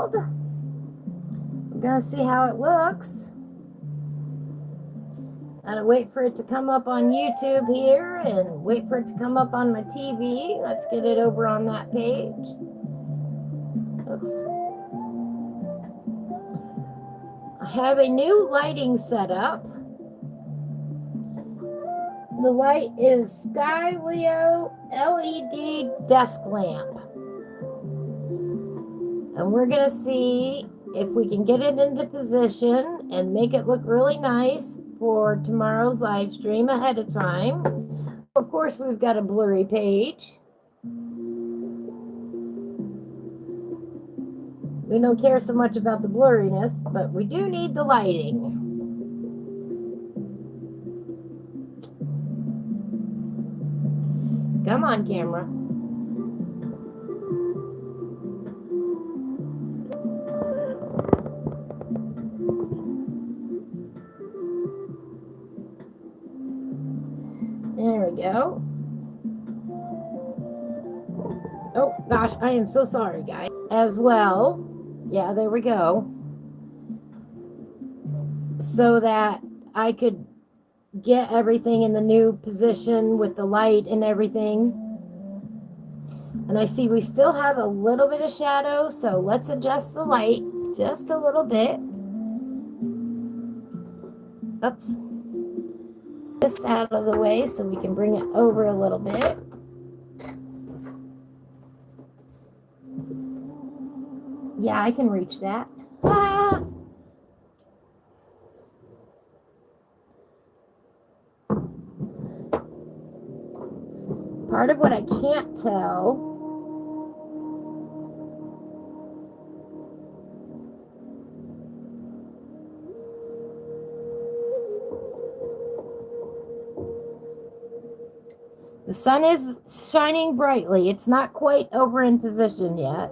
installed. We're gonna see how it looks. Gotta wait for it to come up on YouTube here and wait for it to come up on my TV. Let's get it over on that page. Oops. I have a new lighting setup. The light is Skyleo LED desk lamp. And we're gonna see if we can get it into position and make it look really nice for tomorrow's live stream ahead of time. Of course, we've got a blurry page. We don't care so much about the blurriness, but we do need the lighting. Come on, camera. There we go. Oh, gosh, I am so sorry, guys. As well. Yeah, there we go. So that I could get everything in the new position with the light and everything. And I see we still have a little bit of shadow, so let's adjust the light just a little bit. Oops. This out of the way so we can bring it over a little bit. Yeah, I can reach that. Ah! Part of what I can't tell the sun is shining brightly. It's not quite over in position yet.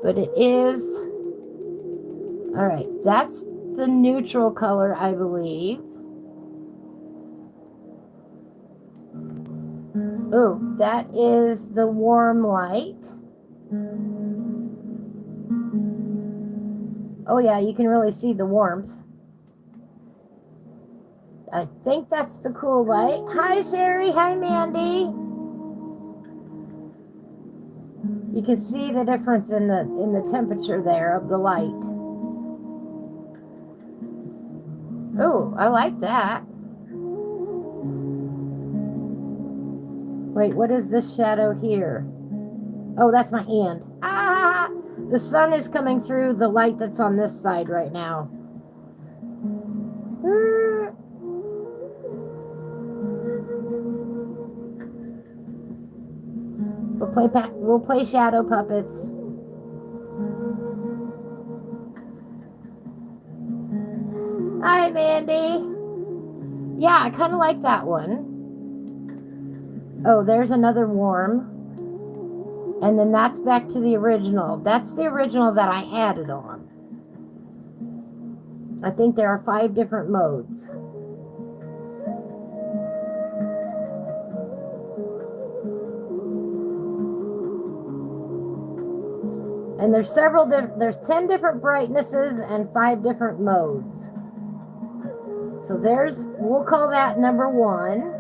But it is. All right, that's the neutral color, I believe. Oh, that is the warm light. Oh yeah, you can really see the warmth. I think that's the cool light. Hi, Sherry. Hi, Mandy. You can see the difference in the temperature there of the light. Oh, I like that. Wait, what is this shadow here? Oh, that's my hand. Ah! The sun is coming through the light that's on this side right now. We'll play shadow puppets. Hi, Mandy. Yeah, I kind of like that one. Oh, there's another warm. And then that's back to the original. That's the original that I had it on. I think there are 5 different modes. And there's there's 10 different brightnesses and 5 different modes. So we'll call that number 1.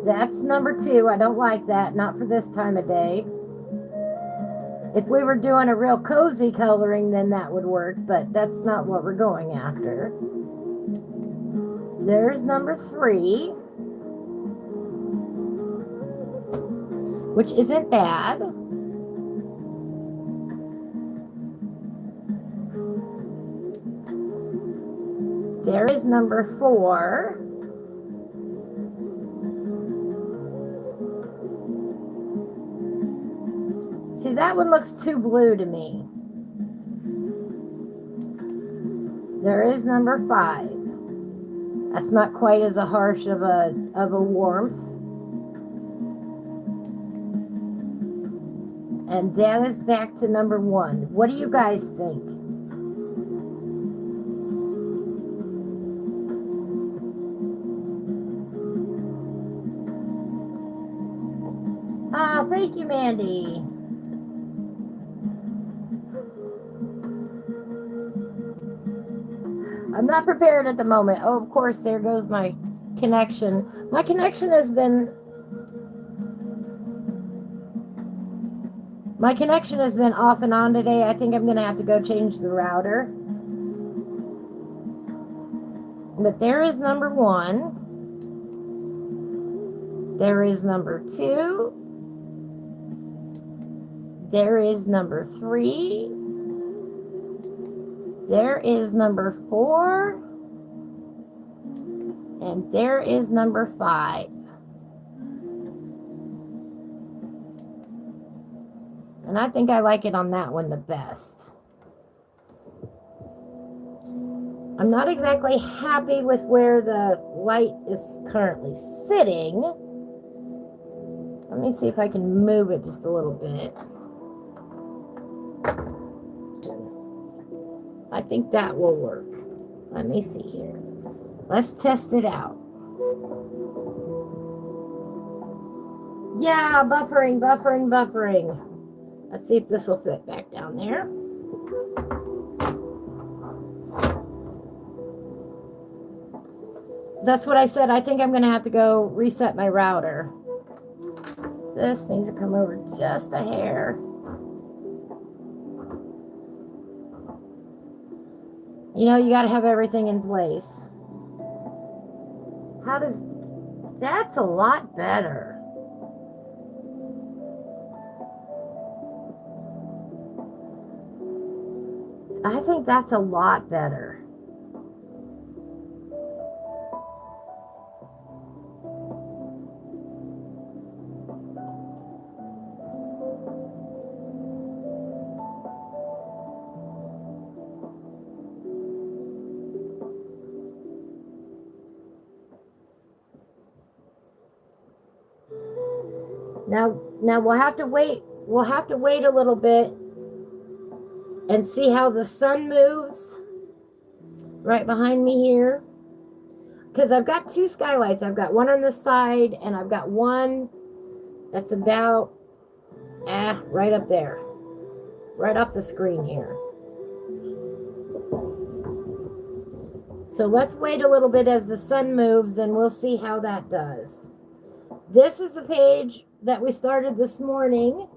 That's number 2. I don't like that, not for this time of day. If we were doing a real cozy coloring, then that would work, but that's not what we're going after. There's number 3, which isn't bad. There is number 4. See, that one looks too blue to me. There is number 5. That's not quite as harsh of a warmth. And that is back to number 1. What do you guys think? Thank Thank you, Mandy. I'm not prepared at the moment. Oh, of course, there goes my connection. My connection has been off and on today. I think I'm going to have to go change the router. But there is number 1. There is number 2. There is number 3. There is number 4. And there is number 5. And I think I like it on that one the best. I'm not exactly happy with where the light is currently sitting. Let me see if I can move it just a little bit. I think that will work. Let me see here. Let's test it out. Yeah, buffering. Let's see if this will fit back down there. That's what I said. I think I'm going to have to go reset my router. This needs to come over just a hair. You know, you got to have everything in place. That's a lot better. I think that's a lot better. Now we'll have to wait. We'll have to wait a little bit and see how the sun moves right behind me here. Because I've got 2 skylights. I've got one on the side and I've got one that's about right up there. Right off the screen here. So let's wait a little bit as the sun moves and we'll see how that does. This is the page that we started this morning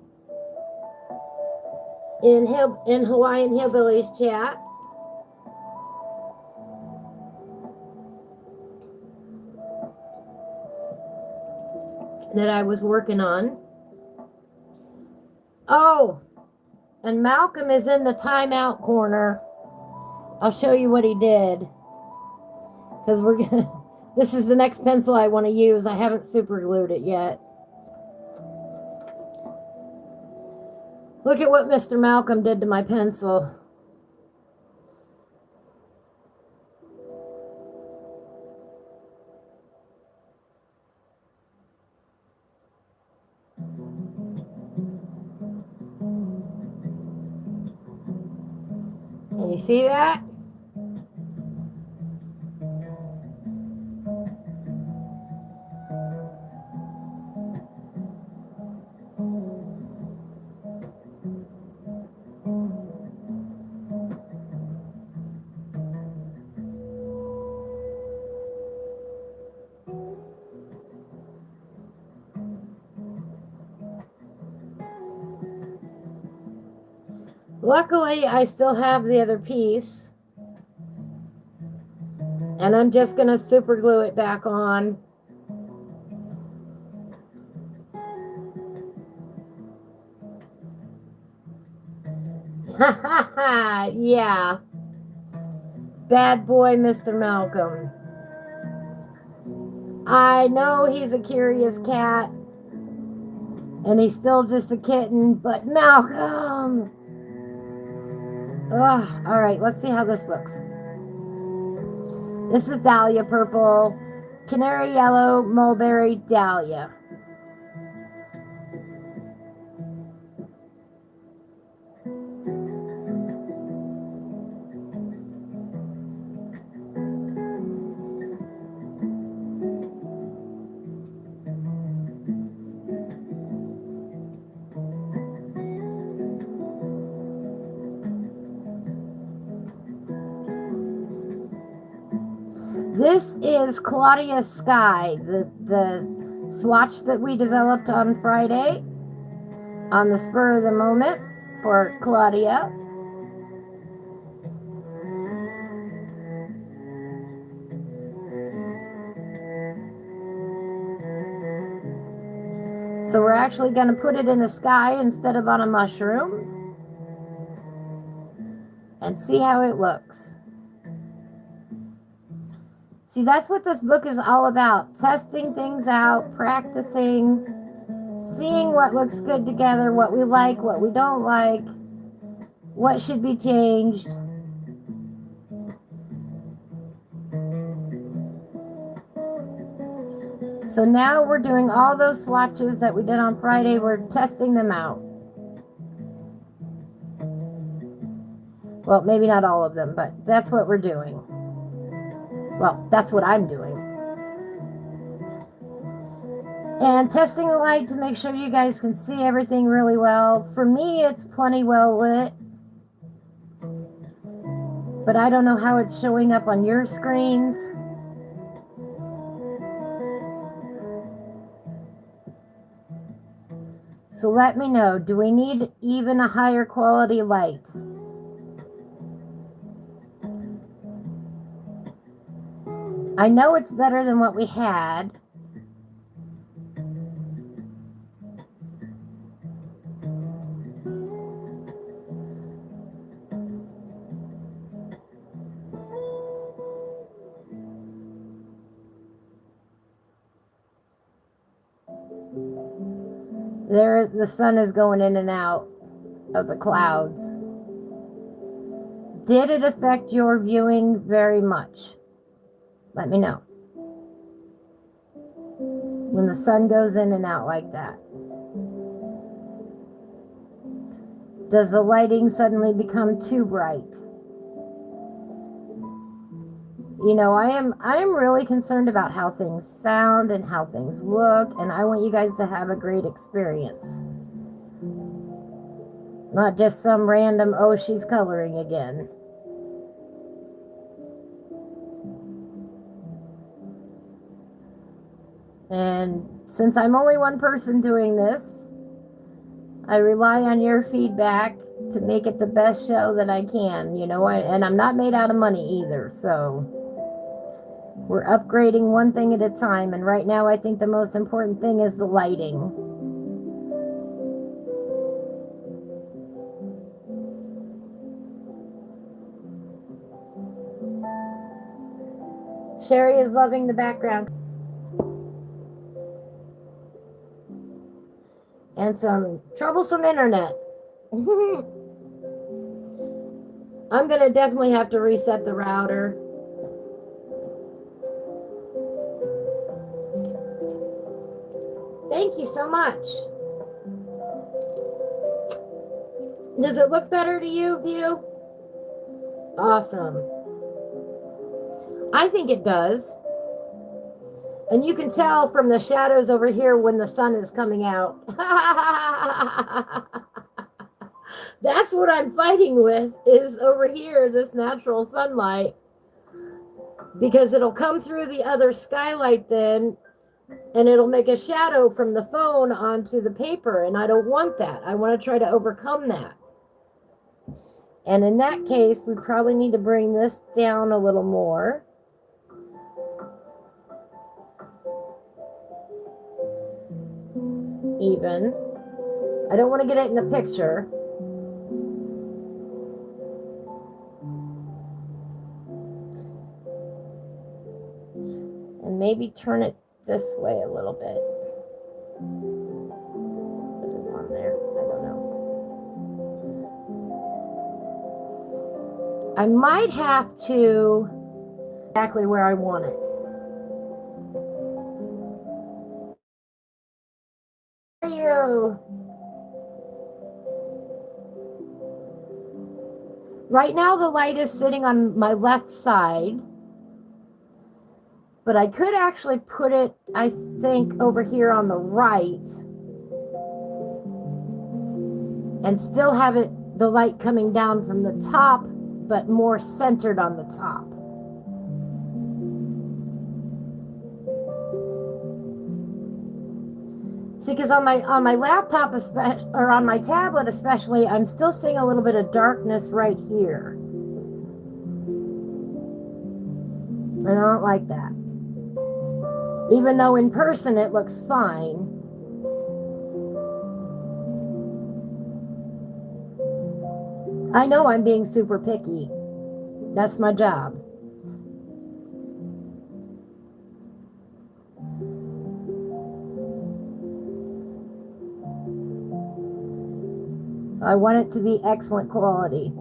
in Hawaiian Hillbillies chat. That I was working on. Oh, and Malcolm is in the timeout corner. I'll show you what he did. Because this is the next pencil I want to use. I haven't super glued it yet. Look at what Mr. Malcolm did to my pencil. Can you see that? Luckily, I still have the other piece. And I'm just going to super glue it back on. Yeah. Bad boy, Mr. Malcolm. I know he's a curious cat. And he's still just a kitten. But Malcolm... Ugh. All right, let's see how this looks. This is Dahlia Purple, Canary Yellow, Mulberry, Dahlia. This is Claudia Sky, the swatch that we developed on Friday on the spur of the moment for Claudia. So we're actually going to put it in the sky instead of on a mushroom and see how it looks. See, that's what this book is all about. Testing things out, practicing, seeing what looks good together, what we like, what we don't like, what should be changed. So now we're doing all those swatches that we did on Friday. We're testing them out. Well, maybe not all of them, but that's what we're doing. Well, that's what I'm doing. And testing the light to make sure you guys can see everything really well. For me, it's plenty well lit. But I don't know how it's showing up on your screens. So let me know, do we need even a higher quality light? I know it's better than what we had. There, the sun is going in and out of the clouds. Did it affect your viewing very much? Let me know. When the sun goes in and out like that. Does the lighting suddenly become too bright? You know, I am really concerned about how things sound and how things look, and I want you guys to have a great experience. Not just some random, oh, she's coloring again. And since I'm only one person doing this, I rely on your feedback to make it the best show that I can, you know, and I'm not made out of money either, so we're upgrading one thing at a time, and right now I think the most important thing is the lighting. Sherry is loving the background. And some troublesome internet. I'm going to definitely have to reset the router. Thank you so much. Does it look better to you, View? Awesome. I think it does. And you can tell from the shadows over here when the sun is coming out. That's what I'm fighting with, is over here, this natural sunlight. Because it'll come through the other skylight then, and it'll make a shadow from the phone onto the paper, and I don't want that. I want to try to overcome that. And in that case, we probably need to bring this down a little more. Even. I don't want to get it in the picture. And maybe turn it this way a little bit. What is on there? I don't know. I might have to exactly where I want it. Right now the light is sitting on my left side, but I could actually put it, I think, over here on the right and still have it, the light coming down from the top, but more centered on the top. See, because on my laptop, or on my tablet especially, I'm still seeing a little bit of darkness right here. And I don't like that. Even though in person it looks fine. I know I'm being super picky. That's my job. I want it to be excellent quality.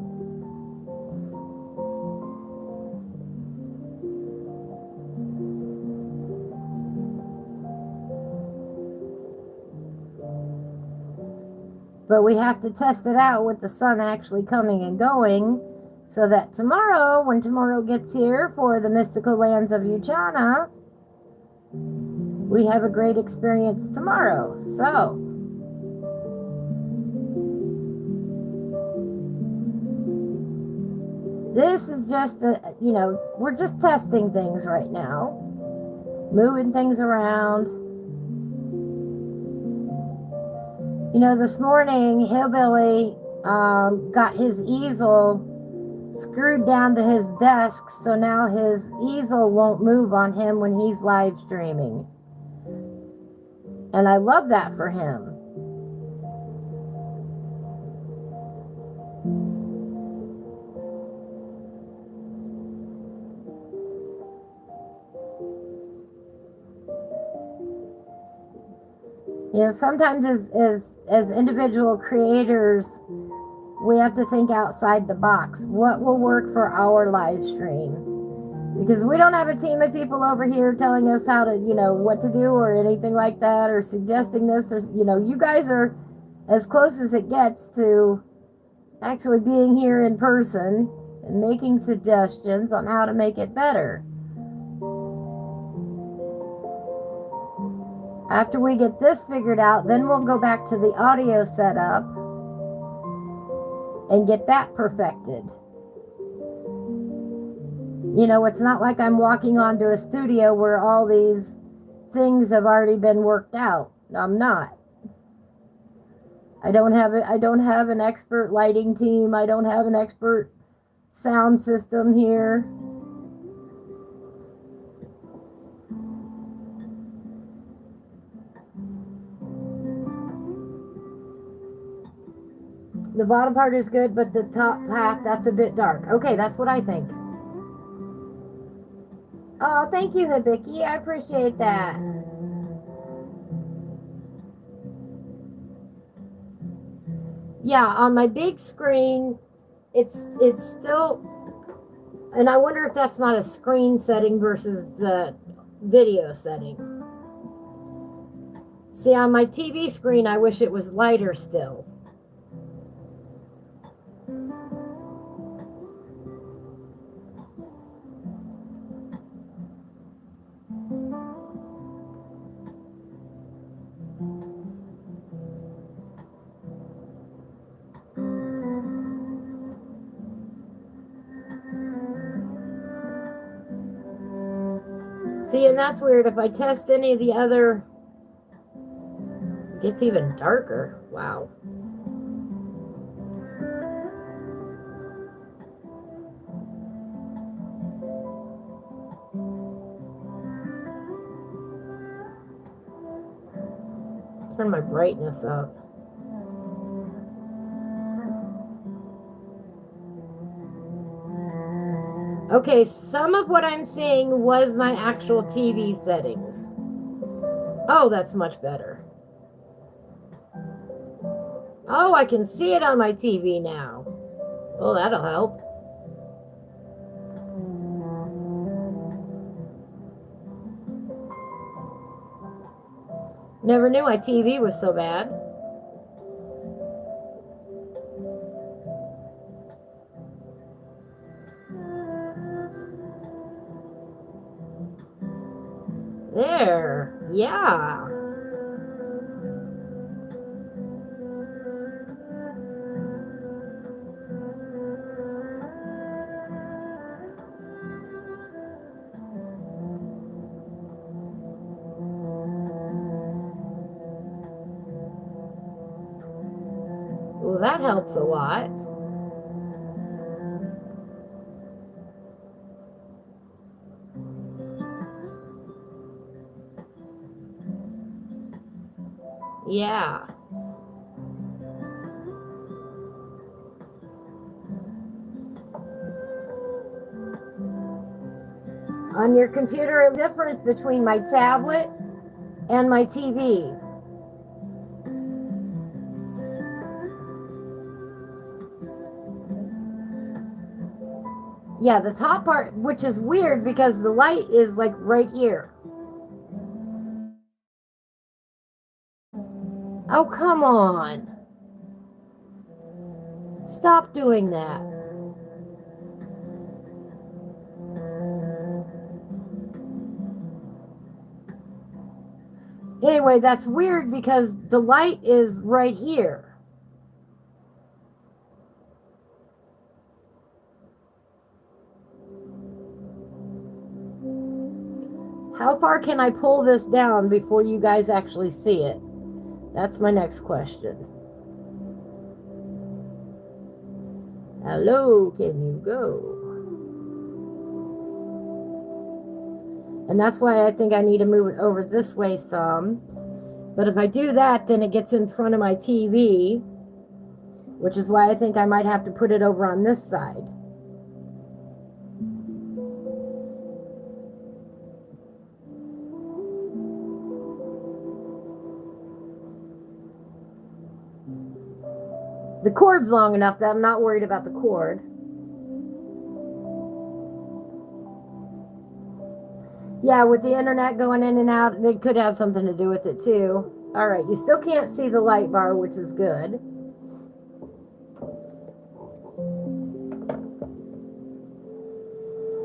But we have to test it out with the sun actually coming and going, so that tomorrow, when tomorrow gets here for the mystical lands of Uchana, we have a great experience tomorrow. So, this is just we're just testing things right now, moving things around. This morning, Hillbilly got his easel screwed down to his desk, so now his easel won't move on him when he's live streaming. And I love that for him. Sometimes as individual creators, we have to think outside the box. What will work for our live stream? Because we don't have a team of people over here telling us how to, what to do or anything like that, or suggesting this, or, you guys are as close as it gets to actually being here in person and making suggestions on how to make it better. After we get this figured out, then we'll go back to the audio setup and get that perfected. It's not like I'm walking onto a studio where all these things have already been worked out. I'm not. I don't have an expert lighting team. I don't have an expert sound system here. The bottom part is good, but the top half, that's a bit dark. Okay, that's what I think. Oh, thank you, Hibiki. I appreciate that. Yeah, on my big screen, it's still, and I wonder if that's not a screen setting versus the video setting. See, on my TV screen, I wish it was lighter still. See, and that's weird. If I test any of the other, it gets even darker. Wow. Turn my brightness up. Okay, some of what I'm seeing was my actual TV settings. Oh, that's much better. Oh, I can see it on my TV now. Oh, that'll help. Never knew my TV was so bad. There, yeah. Well, that helps a lot. Yeah. On your computer, a difference between my tablet and my TV. Yeah, the top part, which is weird because the light is like right here. Oh, come on. Stop doing that. Anyway, that's weird because the light is right here. How far can I pull this down before you guys actually see it? That's my next question. Hello, can you go? And that's why I think I need to move it over this way some. But if I do that, then it gets in front of my TV, which is why I think I might have to put it over on this side. The cord's long enough that I'm not worried about the cord. Yeah, with the internet going in and out, it could have something to do with it too. All right, you still can't see the light bar, which is good.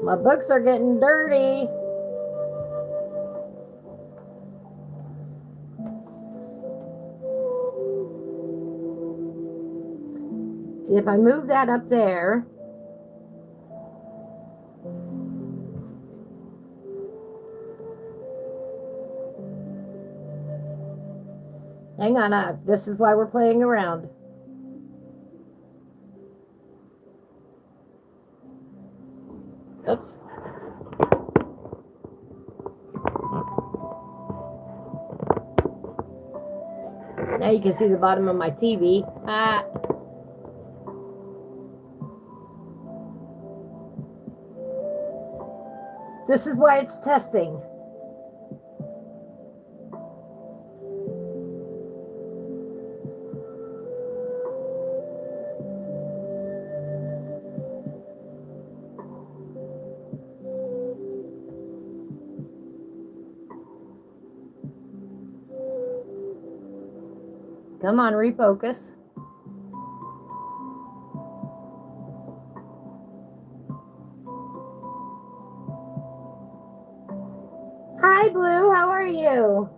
My books are getting dirty. If I move that up there, hang on, this is why we're playing around. Oops. Now you can see the bottom of my TV. This is why it's testing. Come on, refocus. Hi, Blue. How are you?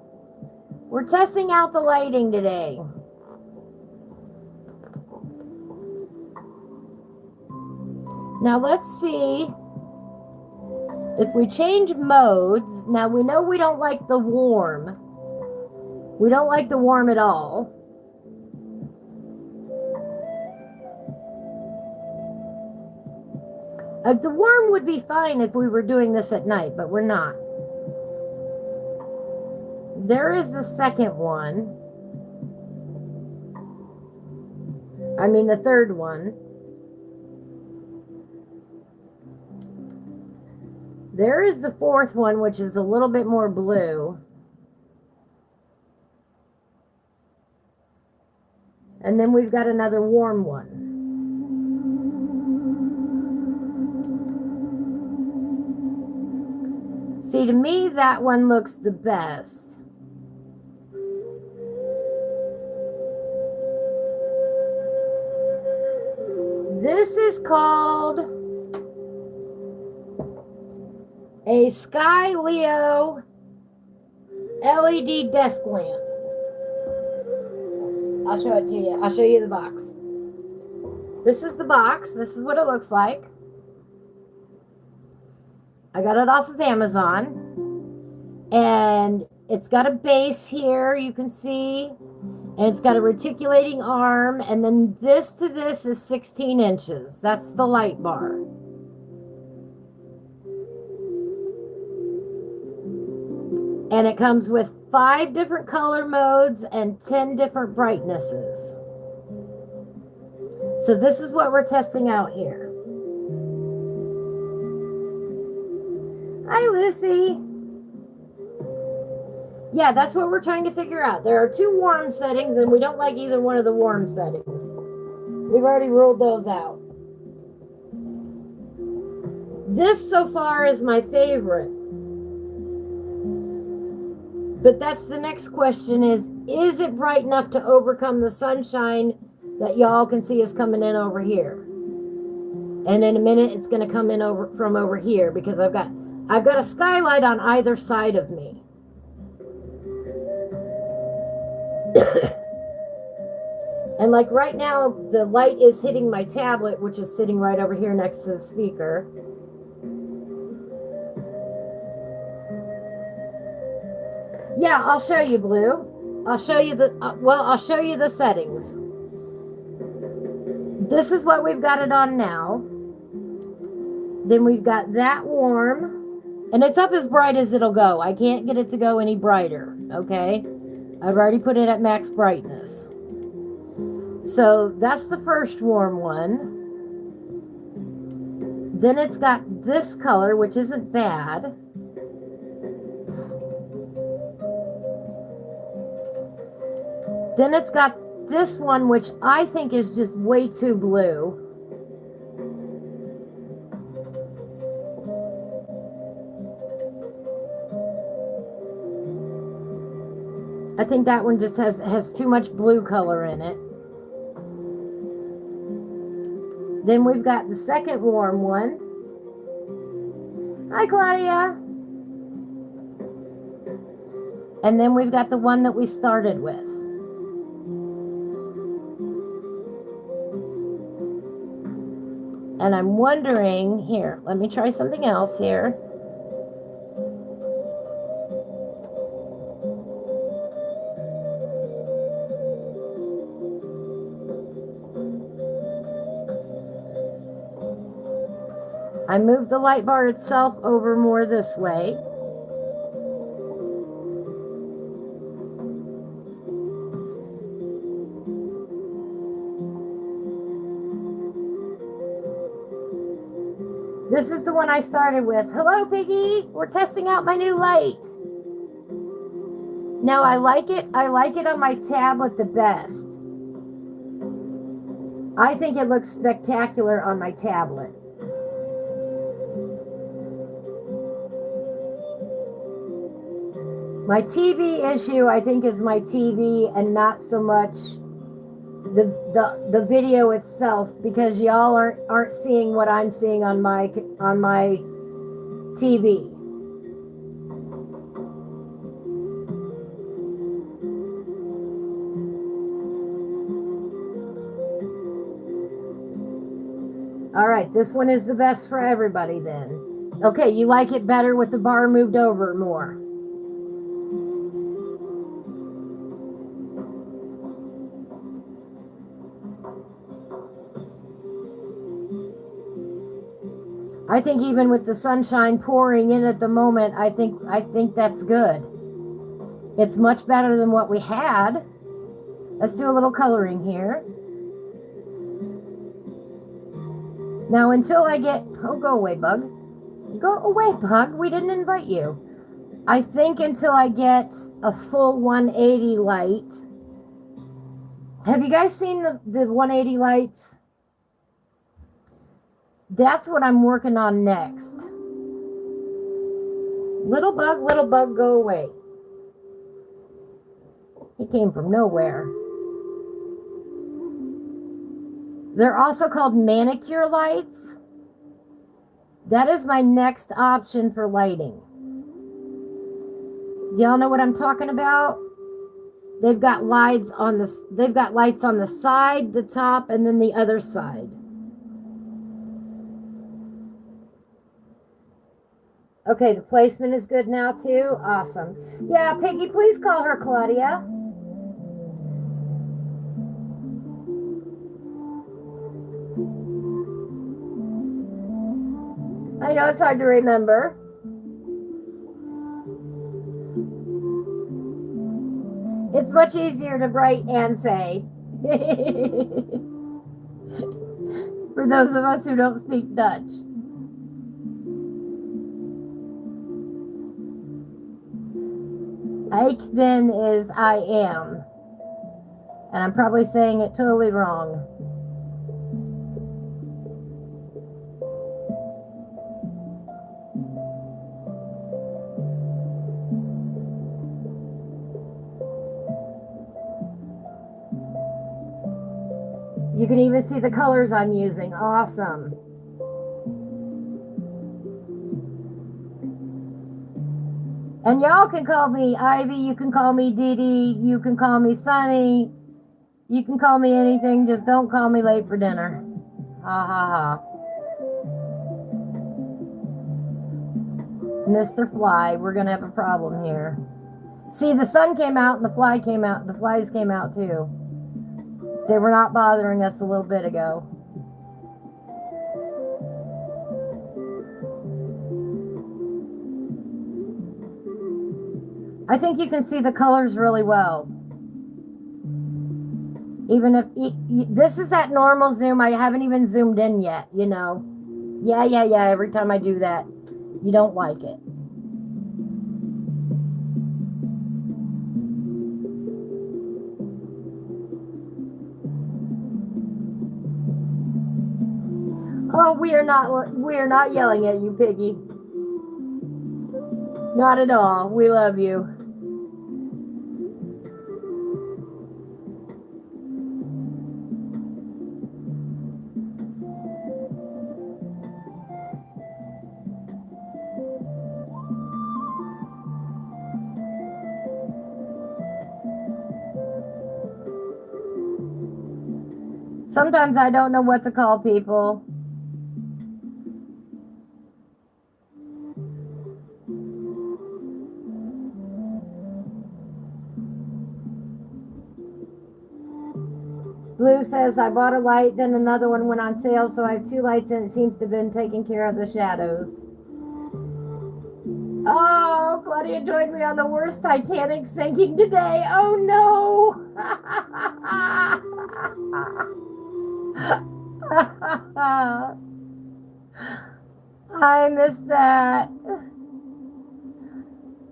We're testing out the lighting today. Now let's see if we change modes. Now we know we don't like the warm. We don't like the warm at all. The warm would be fine if we were doing this at night, but we're not. There is the second one. I mean the third one. There is the fourth one, which is a little bit more blue. And then we've got another warm one. See, to me, that one looks the best. This is called a Skyleo LED desk lamp. I'll show it to you. I'll show you the box. This is the box. This is what it looks like. I got it off of Amazon. And it's got a base here, you can see. And it's got a reticulating arm, and then this to this is 16 inches. That's the light bar. And it comes with 5 different color modes and 10 different brightnesses. So this is what we're testing out here. Hi, Lucy. Yeah, that's what we're trying to figure out. There are 2 warm settings, and we don't like either one of the warm settings. We've already ruled those out. This so far is my favorite. But that's the next question is it bright enough to overcome the sunshine that y'all can see is coming in over here? And in a minute, it's going to come in from over here because I've got a skylight on either side of me. And like right now, the light is hitting my tablet, which is sitting right over here next to the speaker. Yeah, I'll show you, Blue. I'll show you I'll show you the settings. This is what we've got it on now. Then we've got that warm, and it's up as bright as it'll go. I can't get it to go any brighter, okay? I've already put it at max brightness. So that's the first warm one. Then it's got this color, which isn't bad. Then it's got this one, which I think is just way too blue. I think that one just has too much blue color in it. Then we've got the second warm one. Hi, Claudia. And then we've got the one that we started with. And I'm wondering, here, let me try something else here. I moved the light bar itself over more this way. This is the one I started with. Hello, Piggy. We're testing out my new light. Now, I like it. I like it on my tablet the best. I think it looks spectacular on my tablet. My TV issue, I think, is my TV and not so much the video itself, because y'all aren't seeing what I'm seeing on my TV. All right, this one is the best for everybody then. Okay, you like it better with the bar moved over more. I think even with the sunshine pouring in at the moment, I think that's good. It's much better than what we had. Let's do a little coloring here. Now until I get, oh, go away, bug. Go away, bug. We didn't invite you. I think until I get a full 180 light. Have you guys seen the 180 lights? That's what I'm working on next. Little bug, go away. He came from nowhere. They're also called manicure lights. That is my next option for lighting. Y'all know what I'm talking about? They've got lights on the side, the top, and then the other side. Okay, the placement is good now too. Awesome. Yeah, Piggy, please call her Claudia. I know it's hard to remember. It's much easier to write and say. For those of us who don't speak Dutch. Ik ben is I am. And I'm probably saying it totally wrong. You can even see the colors I'm using. Awesome. And y'all can call me Ivy, you can call me Dee Dee, you can call me Sunny, you can call me anything, just don't call me late for dinner. Ha ha ha. Mr. Fly, we're gonna have a problem here. See, the sun came out and the fly came out, the flies came out too. They were not bothering us a little bit ago. I think you can see the colors really well. Even if this is at normal zoom, I haven't even zoomed in yet, you know. Yeah, every time I do that, you don't like it. Oh, we are not yelling at you, Piggy. Not at all. We love you. Sometimes I don't know what to call people. Blue says, I bought a light, then another one went on sale, so I have 2 lights and it seems to have been taking care of the shadows. Oh, Claudia joined me on the worst Titanic sinking today. Oh no! I missed that.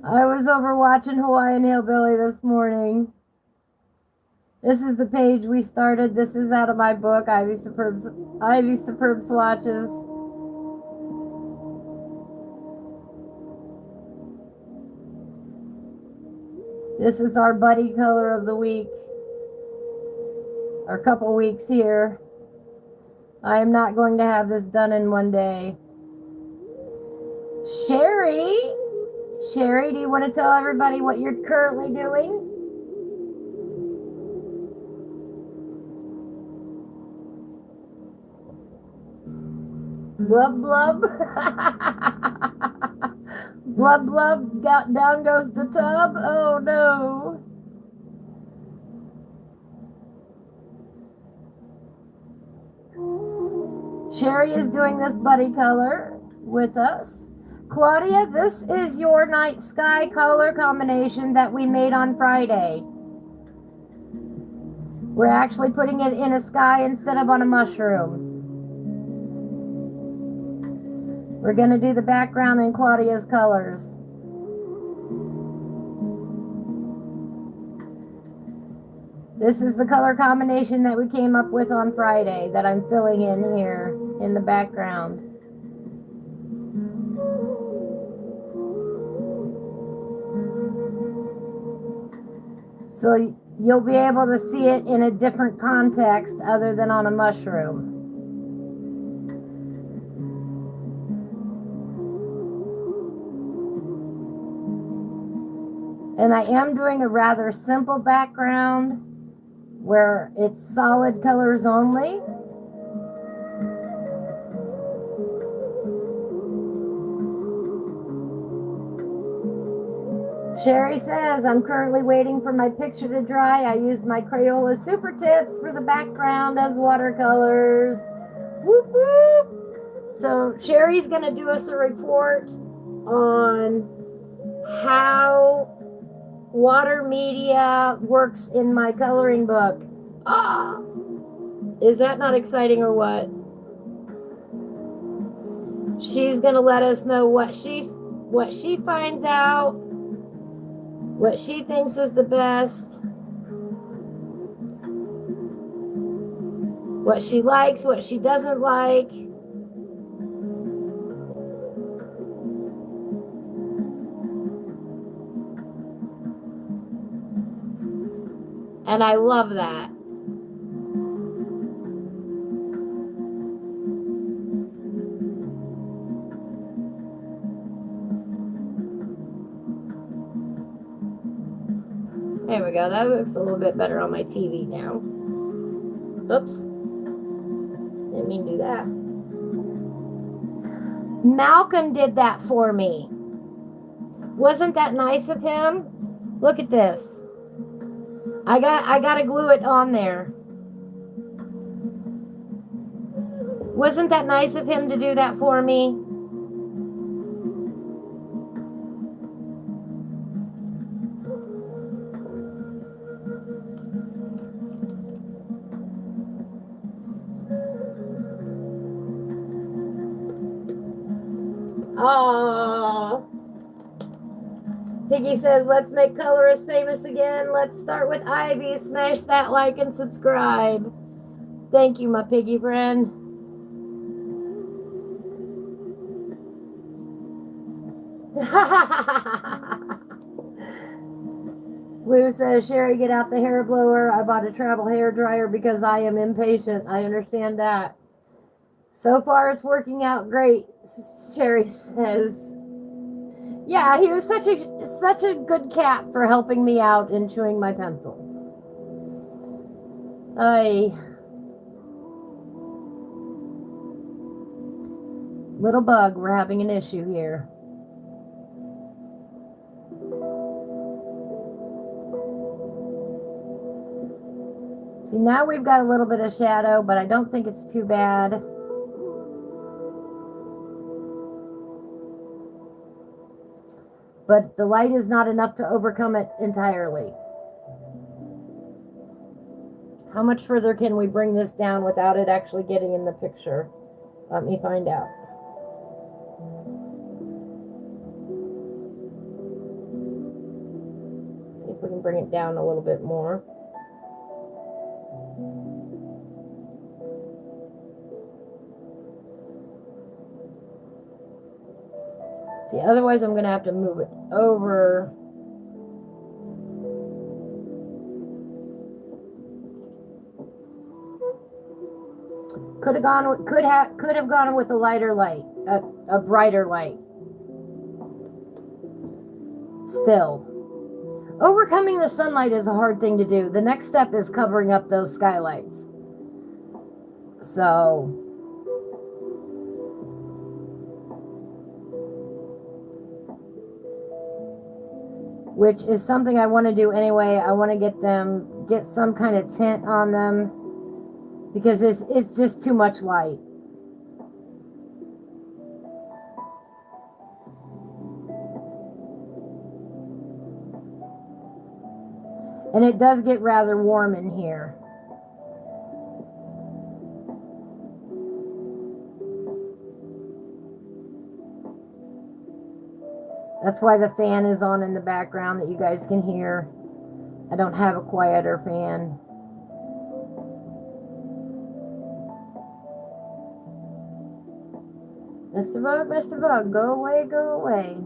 I was over watching Hawaiian Hillbilly this morning. This is the page we started. This is out of my book, Ivy Superb Swatches. This is our buddy color of the week. Our couple weeks here. I am not going to have this done in one day. Sherry, do you want to tell everybody what you're currently doing? Blub blub. Blub blub. Down goes the tub. Oh no. Sherry is doing this buddy color with us. Claudia, this is your night sky color combination that we made on Friday. We're actually putting it in a sky instead of on a mushroom. We're going to do the background in Claudia's colors. This is the color combination that we came up with on Friday that I'm filling in here in the background. So you'll be able to see it in a different context other than on a mushroom. And I am doing a rather simple background where it's solid colors only. Sherry says, I'm currently waiting for my picture to dry. I used my Crayola Super Tips for the background as watercolors. Whoop, whoop. So Sherry's going to do us a report on how water media works in my coloring book. Ah, is that not exciting or what? She's going to let us know what she finds out, what she thinks is the best, what she likes, what she doesn't like. And I love that. There we go. That looks a little bit better on my TV now. Oops. Didn't mean to do that. Malcolm did that for me. Wasn't that nice of him? Look at this. I gotta glue it on there. Wasn't that nice of him to do that for me? Oh, Piggy says, let's make colorists famous again. Let's start with Ivy. Smash that like and subscribe. Thank you, my piggy friend. Lou says, Sherry, get out the hair blower. I bought a travel hair dryer because I am impatient. I understand that. So far, it's working out great, Sherry says. Yeah, he was such a good cat for helping me out in chewing my pencil. Little bug, we're having an issue here. See, now we've got a little bit of shadow, but I don't think it's too bad. But the light is not enough to overcome it entirely. How much further can we bring this down without it actually getting in the picture? Let me find out. See if we can bring it down a little bit more. See, otherwise I'm going to have to move it over. Could have gone with a lighter light, a brighter light. Still, overcoming the sunlight is a hard thing to do. The next step is covering up those skylights. So, which is something I want to do anyway. I want to get some kind of tint on them because it's just too much light. And it does get rather warm in here. That's why the fan is on in the background that you guys can hear. I don't have a quieter fan. Mr. Bug, go away, go away.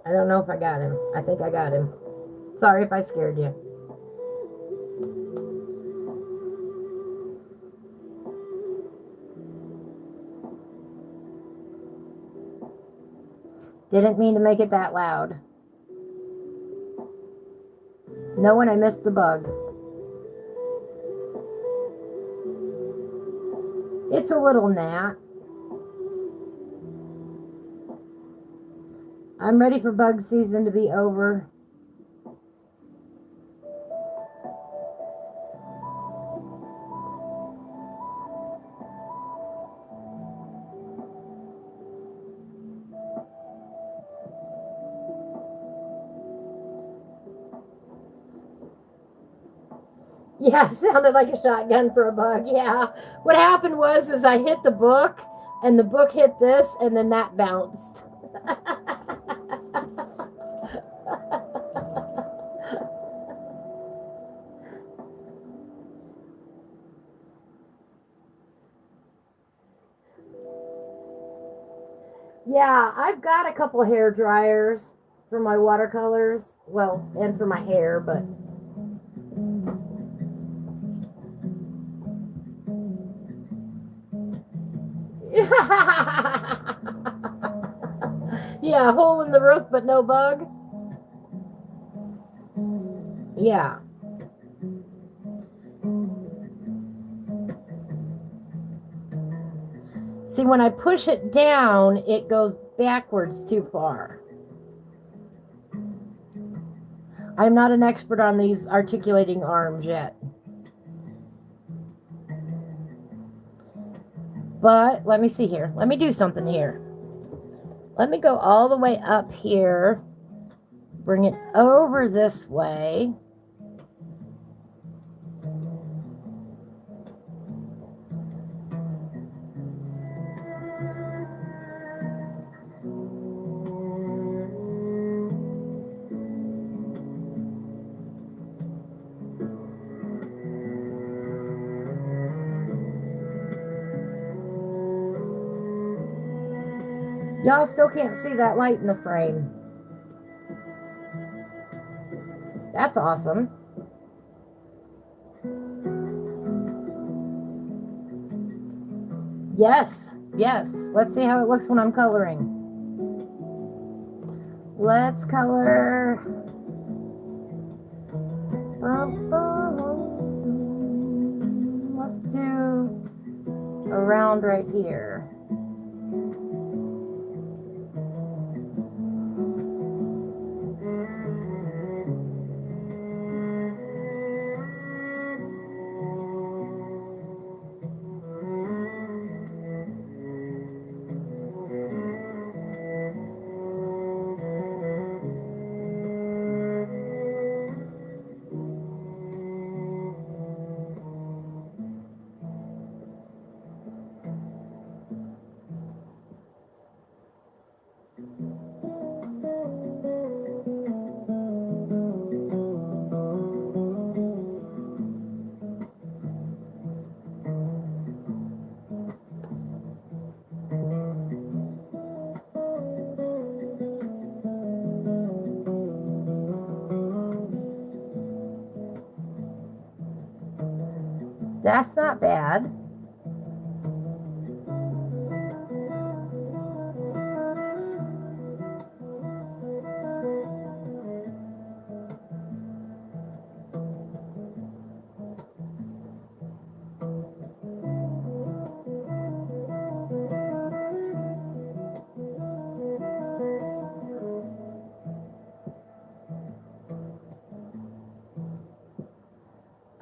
I don't know if I got him. I think I got him. Sorry if I scared you. Didn't mean to make it that loud. Knowing I missed the bug. It's a little gnat. I'm ready for bug season to be over. Yeah, it sounded like a shotgun for a bug. Yeah. What happened was is I hit the book and the book hit this and then that bounced. Yeah, I've got a couple hair dryers for my watercolors. Well, and for my hair, but yeah, hole in the roof but no bug. Yeah. See, when I push it down, it goes backwards too far. I'm not an expert on these articulating arms yet. But let me see here. Let me do something here. Let me go all the way up here. Bring it over this way. Y'all still can't see that light in the frame. That's awesome. Yes, yes. Let's see how it looks when I'm coloring. Let's color. Let's do around right here. That's not bad.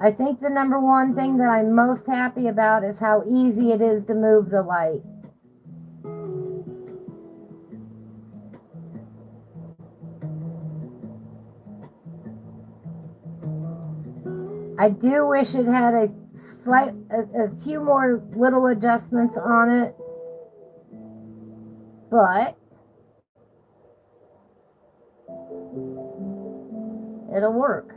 I think the number one thing that I'm most happy about is how easy it is to move the light. I do wish it had a few more little adjustments on it, but it'll work.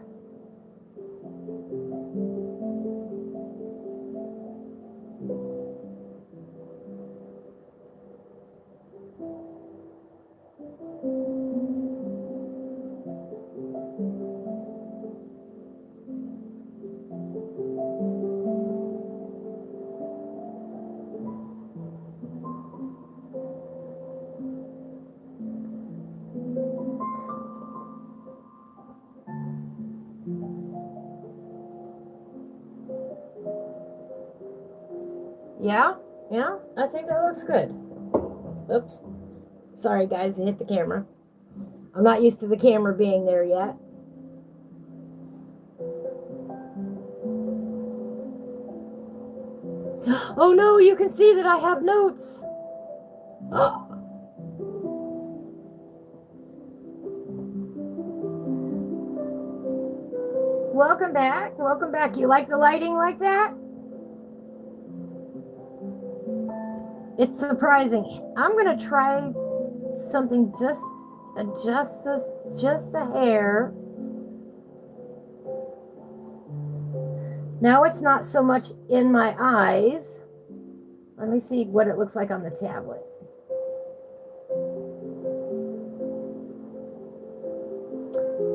Yeah, yeah, I think that looks good. Oops. Sorry, guys, I hit the camera. I'm not used to the camera being there yet. Oh no, you can see that I have notes. Welcome back. Welcome back. You like the lighting like that? It's surprising. I'm going to try something, just adjust this just a hair. Now it's not so much in my eyes. Let me see what it looks like on the tablet.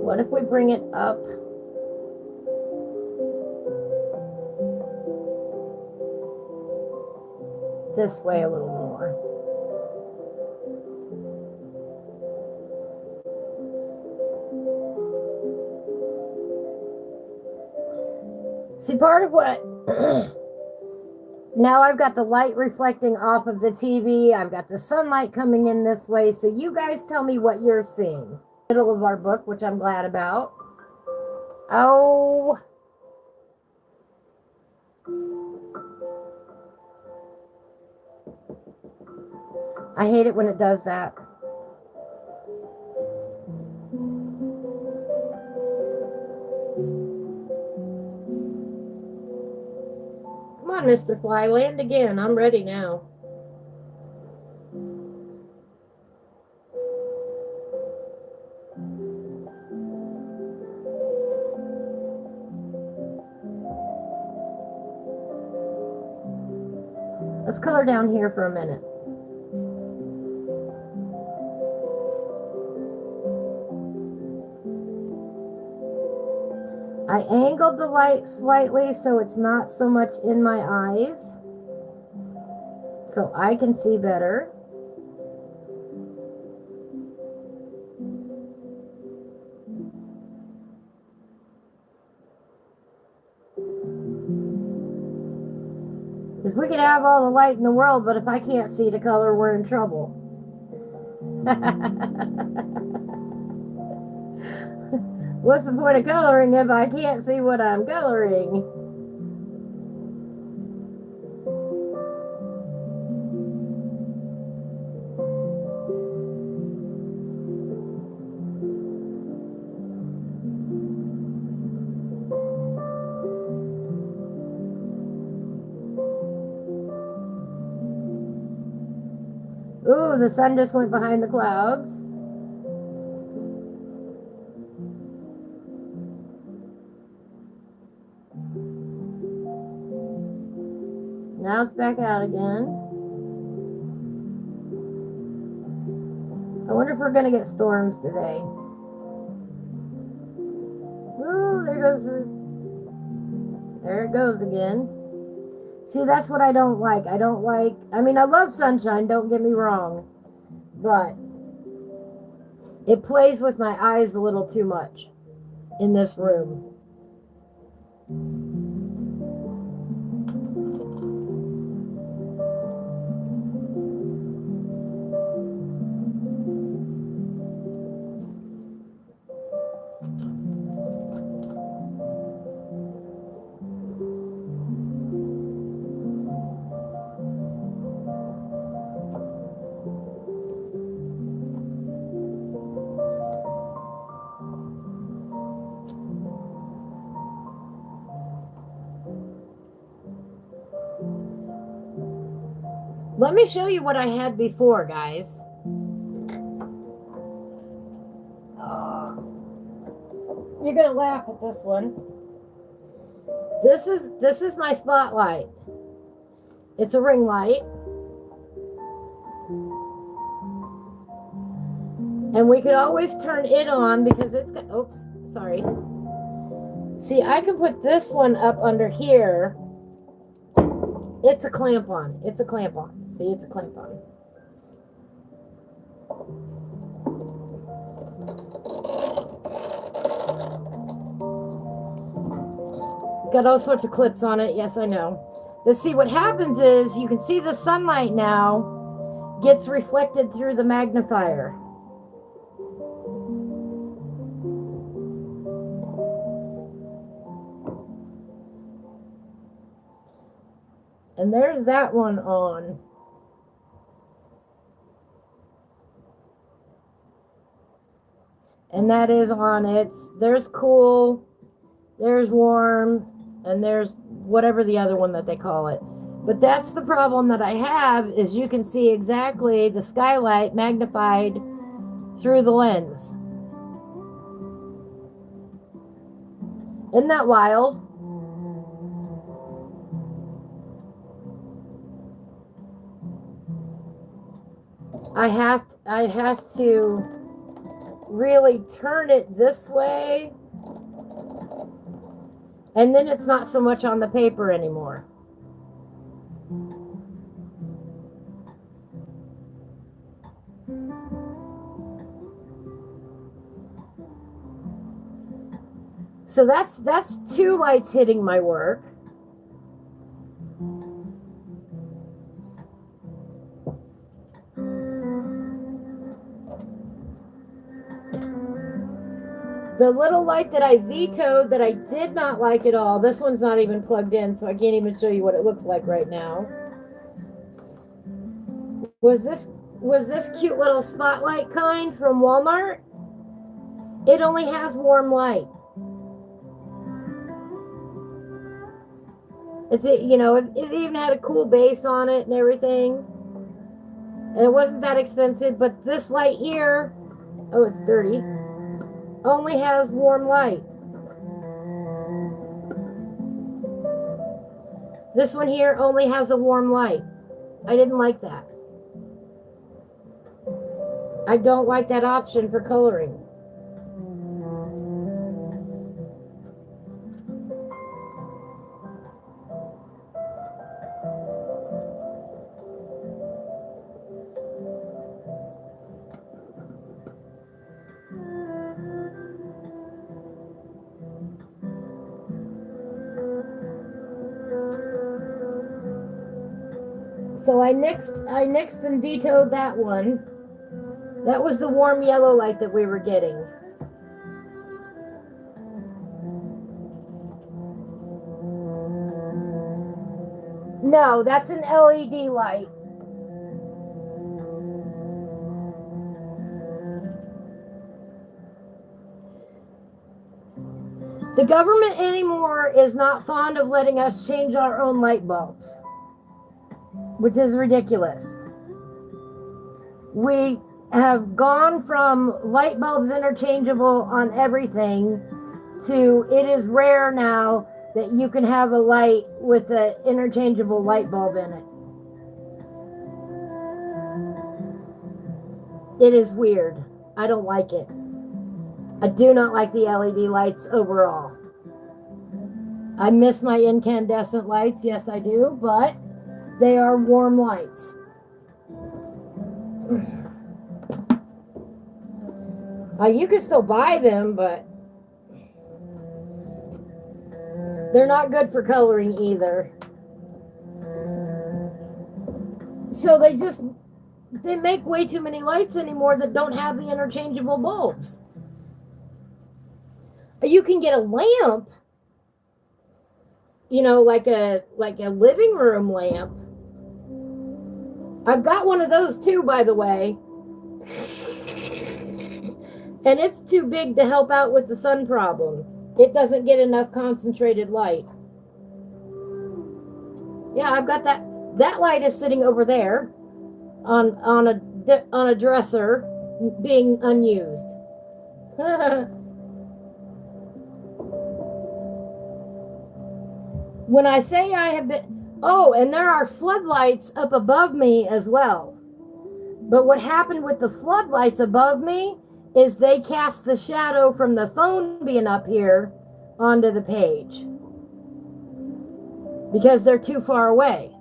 What if we bring it up? This way a little more. See, part of what now I've got the light reflecting off of the TV. I've got the sunlight coming in this way. So you guys tell me what you're seeing. Middle of our book, which I'm glad about. Oh. I hate it when it does that. Come on, Mr. Fly, land again. I'm ready now. Let's color down here for a minute. I angled the light slightly so it's not so much in my eyes, so I can see better. Because we could have all the light in the world, but if I can't see the color, we're in trouble. What's the point of coloring if I can't see what I'm coloring? Ooh, the sun just went behind the clouds. Now it's back out again. I wonder if we're going to get storms today. Oh, there it goes again. See, that's what I don't like. I love sunshine, don't get me wrong. But it plays with my eyes a little too much in this room. Let me show you what I had before, guys. You're gonna laugh at this one. This is my spotlight. It's a ring light. And we could always turn it on because it's got, oops, sorry. See, I can put this one up under here. It's a clamp on. It's a clamp on. See, it's a clamp on. Got all sorts of clips on it. Yes, I know. But see, what happens is you can see the sunlight now gets reflected through the magnifier. And there's that one on. And that is on. There's cool. there's warm, and there's whatever the other one that they call it. But that's the problem that I have, is you can see exactly the skylight magnified through the lens. Isn't that wild? I have to really turn it this way, and then it's not so much on the paper anymore. So that's two lights hitting my work. The little light that I vetoed, that I did not like at all, this one's not even plugged in, so I can't even show you what it looks like right now, was this cute little spotlight kind from Walmart. It only has warm light. It even had a cool base on it and everything. And it wasn't that expensive, but this light here, oh, it's dirty, only has warm light. This one here only has a warm light. I didn't like that. I don't like that option for coloring. So I nixed and vetoed that one. That was the warm yellow light that we were getting. No, that's an LED light. The government anymore is not fond of letting us change our own light bulbs, which is ridiculous. We have gone from light bulbs interchangeable on everything to it is rare now that you can have a light with an interchangeable light bulb in it. It is weird. I don't like it. I do not like the LED lights overall. I miss my incandescent lights, yes I do, but they are warm lights. You can still buy them, but they're not good for coloring either. So they make way too many lights anymore that don't have the interchangeable bulbs. You can get a lamp, like a living room lamp. I've got one of those too, by the way. And it's too big to help out with the sun problem. It doesn't get enough concentrated light. Yeah, I've got that. That light is sitting over there on a dresser being unused. When I say I have been... Oh, and there are floodlights up above me as well. But what happened with the floodlights above me is they cast the shadow from the phone being up here onto the page. Because they're too far away.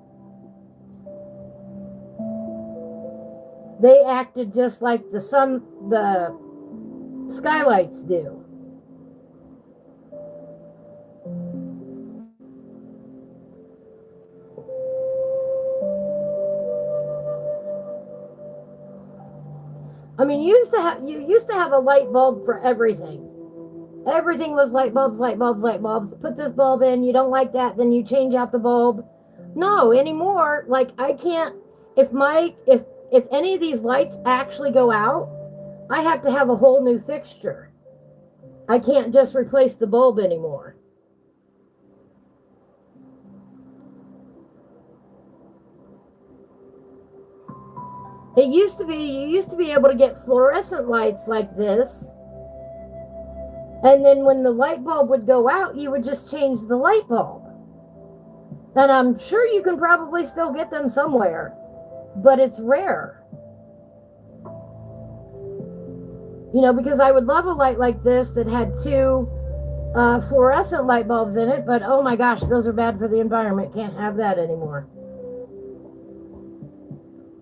They acted just like the skylights do. I mean, you used to have a light bulb for everything. Everything was light bulbs, light bulbs, light bulbs. Put this bulb in, you don't like that, then you change out the bulb. No, anymore, like I can't, if any of these lights actually go out, I have to have a whole new fixture. I can't just replace the bulb anymore. You used to be able to get fluorescent lights like this. And then when the light bulb would go out, you would just change the light bulb. And I'm sure you can probably still get them somewhere, but it's rare. You know, because I would love a light like this that had two fluorescent light bulbs in it, but oh my gosh, those are bad for the environment. Can't have that anymore.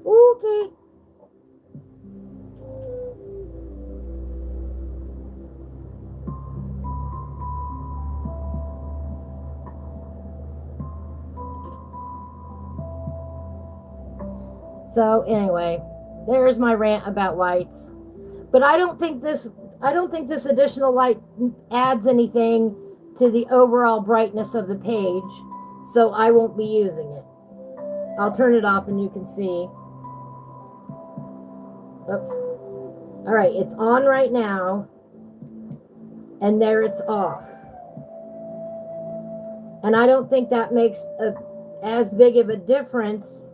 Okay. So anyway, there's my rant about lights. But I don't think this additional light adds anything to the overall brightness of the page. So I won't be using it. I'll turn it off and you can see. Oops. All right, it's on right now. And there it's off. And I don't think that makes as big of a difference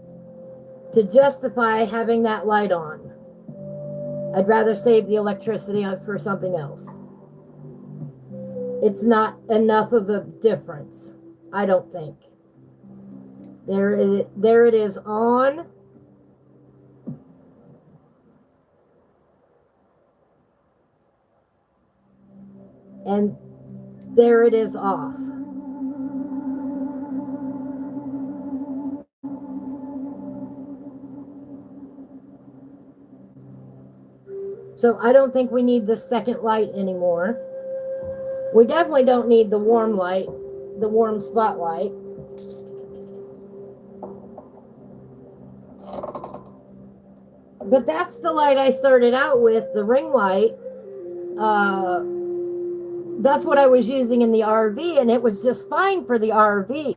to justify having that light on. I'd rather save the electricity for something else. It's not enough of a difference, I don't think. There it is on. And there it is off. So I don't think we need the second light anymore. We definitely don't need the warm light, the warm spotlight. But that's the light I started out with, the ring light. That's what I was using in the RV, and it was just fine for the RV.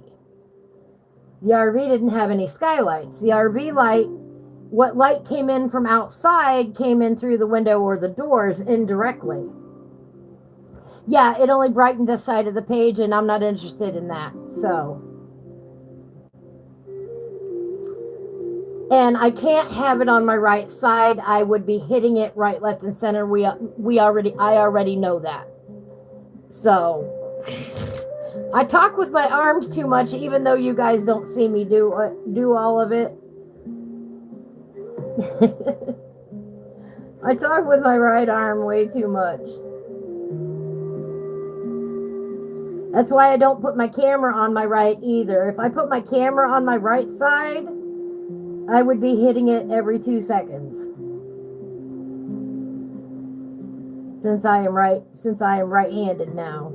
The RV didn't have any skylights. The RV light, what light came in from outside came in through the window or the doors indirectly. Yeah, it only brightened this side of the page, and I'm not interested in that. So, and I can't have it on my right side. I would be hitting it right, left, and center. I already know that. So, I talk with my arms too much, even though you guys don't see me do all of it. I talk with my right arm way too much. That's why I don't put my camera on my right either. If I put my camera on my right side, I would be hitting it every 2 seconds. Since I am right-handed now.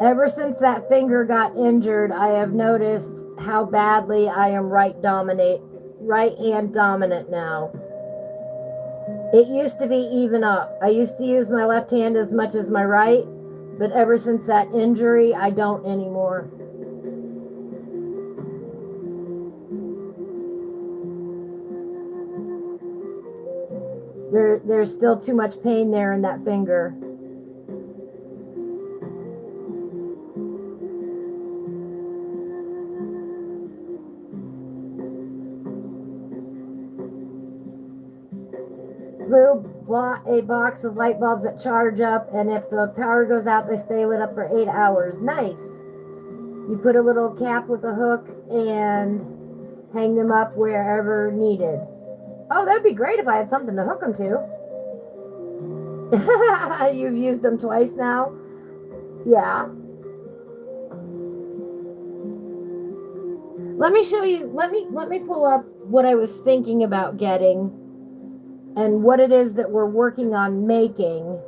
Ever since that finger got injured, I have noticed how badly I am right-hand dominant now. It used to be even up. I used to use my left hand as much as my right, but ever since that injury, I don't anymore. There's still too much pain there in that finger. Blue bought a box of light bulbs that charge up, and if the power goes out, they stay lit up for 8 hours. Nice. You put a little cap with a hook and hang them up wherever needed. Oh, that'd be great if I had something to hook them to. You've used them twice now? Yeah. Let me show you, let me pull up what I was thinking about getting and what it is that we're working on making.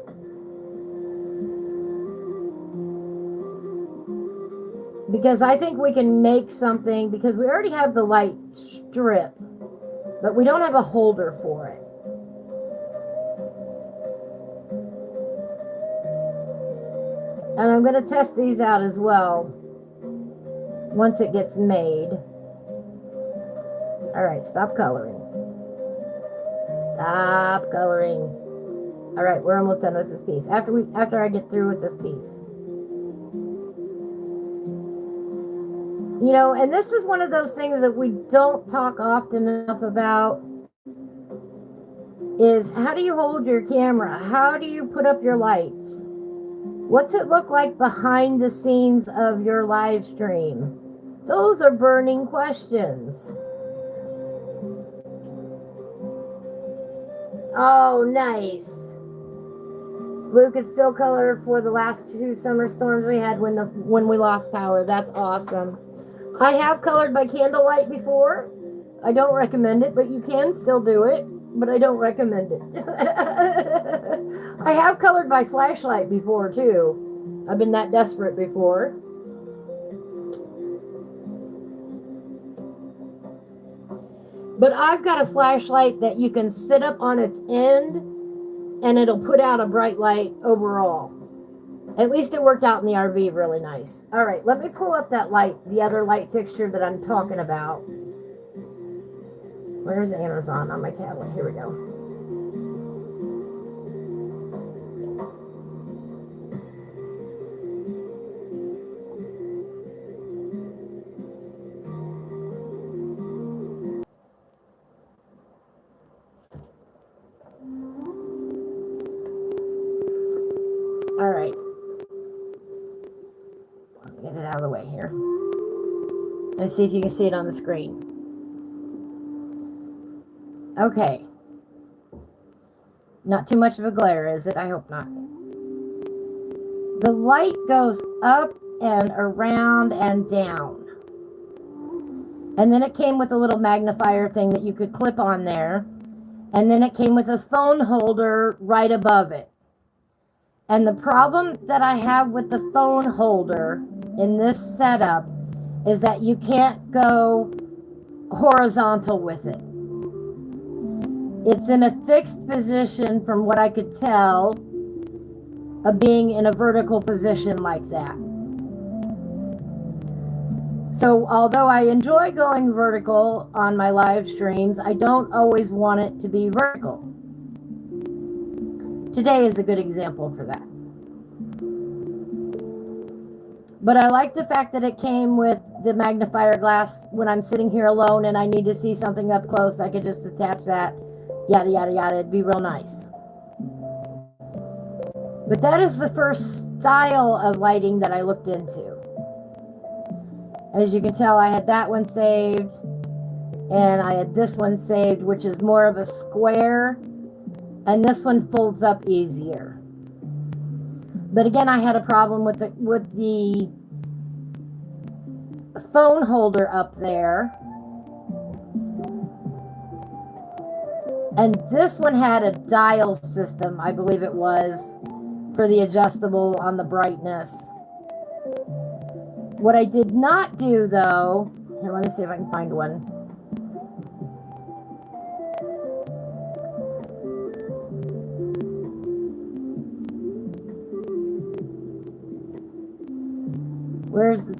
Because I think we can make something, because we already have the light strip, but we don't have a holder for it. And I'm going to test these out as well once it gets made. All right, stop coloring. Stop coloring. All right, we're almost done with this piece. After I get through with this piece. You know, and this is one of those things that we don't talk often enough about, is how do you hold your camera? How do you put up your lights? What's it look like behind the scenes of your live stream? Those are burning questions. Oh, nice. Blue could still color for the last 2 summer storms we had when we lost power. That's awesome. I have colored by candlelight before. I don't recommend it, but you can still do it. But I don't recommend it. I have colored by flashlight before too. I've been that desperate before. But I've got a flashlight that you can sit up on its end and it'll put out a bright light overall. At least it worked out in the RV really nice. All right, let me pull up that light, the other light fixture that I'm talking about. Where's Amazon on my tablet? Here we go. All right. Let me get it out of the way here. Let's see if you can see it on the screen. Okay. Not too much of a glare, is it? I hope not. The light goes up and around and down. And then it came with a little magnifier thing that you could clip on there. And then it came with a phone holder right above it. And the problem that I have with the phone holder in this setup is that you can't go horizontal with it. It's in a fixed position from what I could tell of being in a vertical position like that. So although I enjoy going vertical on my live streams, I don't always want it to be vertical. Today is a good example for that. But I like the fact that it came with the magnifier glass. When I'm sitting here alone and I need to see something up close, I could just attach that. Yada, yada, yada. It'd be real nice. But that is the first style of lighting that I looked into. As you can tell, I had that one saved. And I had this one saved, which is more of a square. And this one folds up easier. But again, I had a problem with the phone holder up there. And this one had a dial system, I believe it was, for the adjustable on the brightness. What I did not do, though, here, let me see if I can find one.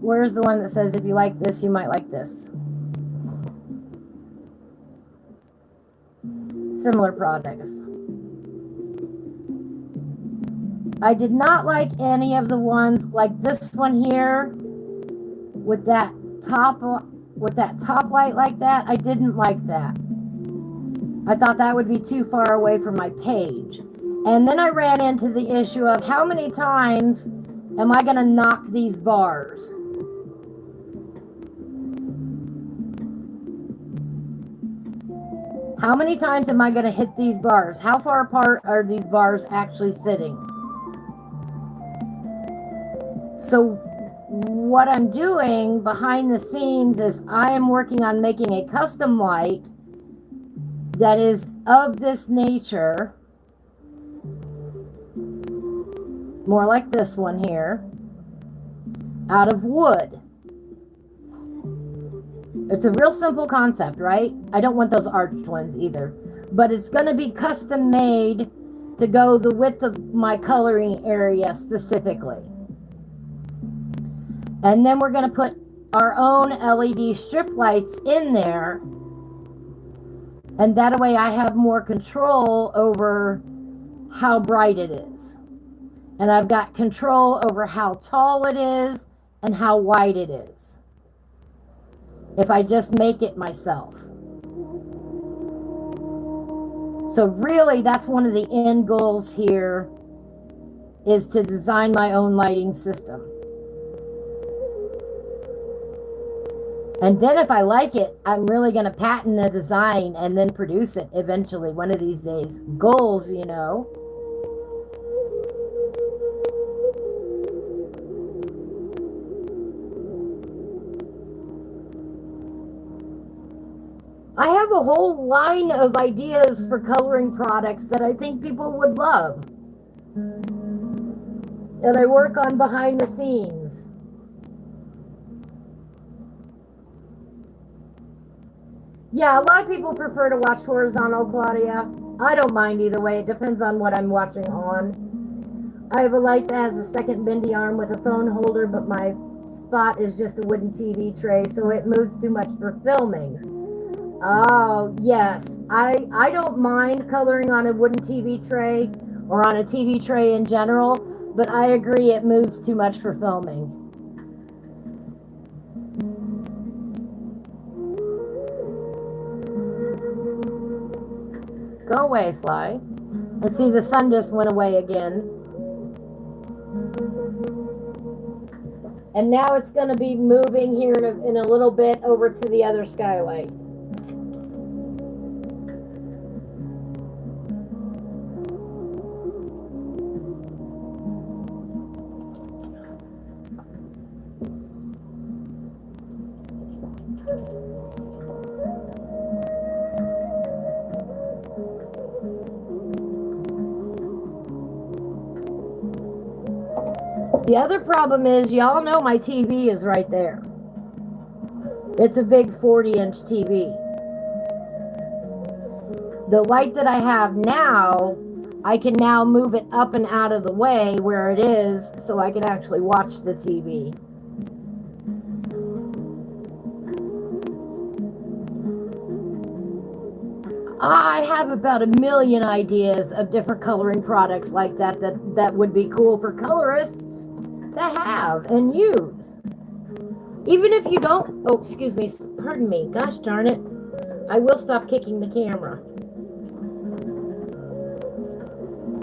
Where's the one that says if you like this, you might like this? Similar products. I did not like any of the ones like this one here with that top light like that. I didn't like that. I thought that would be too far away from my page. And then I ran into the issue of how many times am I going to knock these bars? How many times am I going to hit these bars? How far apart are these bars actually sitting? So what I'm doing behind the scenes is I am working on making a custom light that is of this nature, more like this one here, out of wood. It's a real simple concept, right? I don't want those arched ones either. But it's going to be custom made to go the width of my coloring area specifically. And then we're going to put our own LED strip lights in there. And that way I have more control over how bright it is. And I've got control over how tall it is and how wide it is, if I just make it myself. So really, that's one of the end goals here, is to design my own lighting system. And then if I like it, I'm really going to patent the design and then produce it eventually, one of these days. Goals, you know. I have a whole line of ideas for coloring products that I think people would love. And I work on behind the scenes. Yeah, a lot of people prefer to watch horizontal, Claudia. I don't mind either way. It depends on what I'm watching on. I have a light that has a second bendy arm with a phone holder, but my spot is just a wooden TV tray, so it moves too much for filming. Oh, yes. I don't mind coloring on a wooden TV tray or on a TV tray in general, but I agree it moves too much for filming. Go away, fly. Let's see, the sun just went away again. And now it's going to be moving here in a little bit over to the other skylight. The other problem is, y'all know my TV is right there. It's a big 40-inch TV. The light that I have now, I can now move it up and out of the way where it is so I can actually watch the TV. I have about a million ideas of different coloring products like that would be cool for colorists to have and use. Even if you don't, oh, excuse me, pardon me, gosh darn it. I will stop kicking the camera.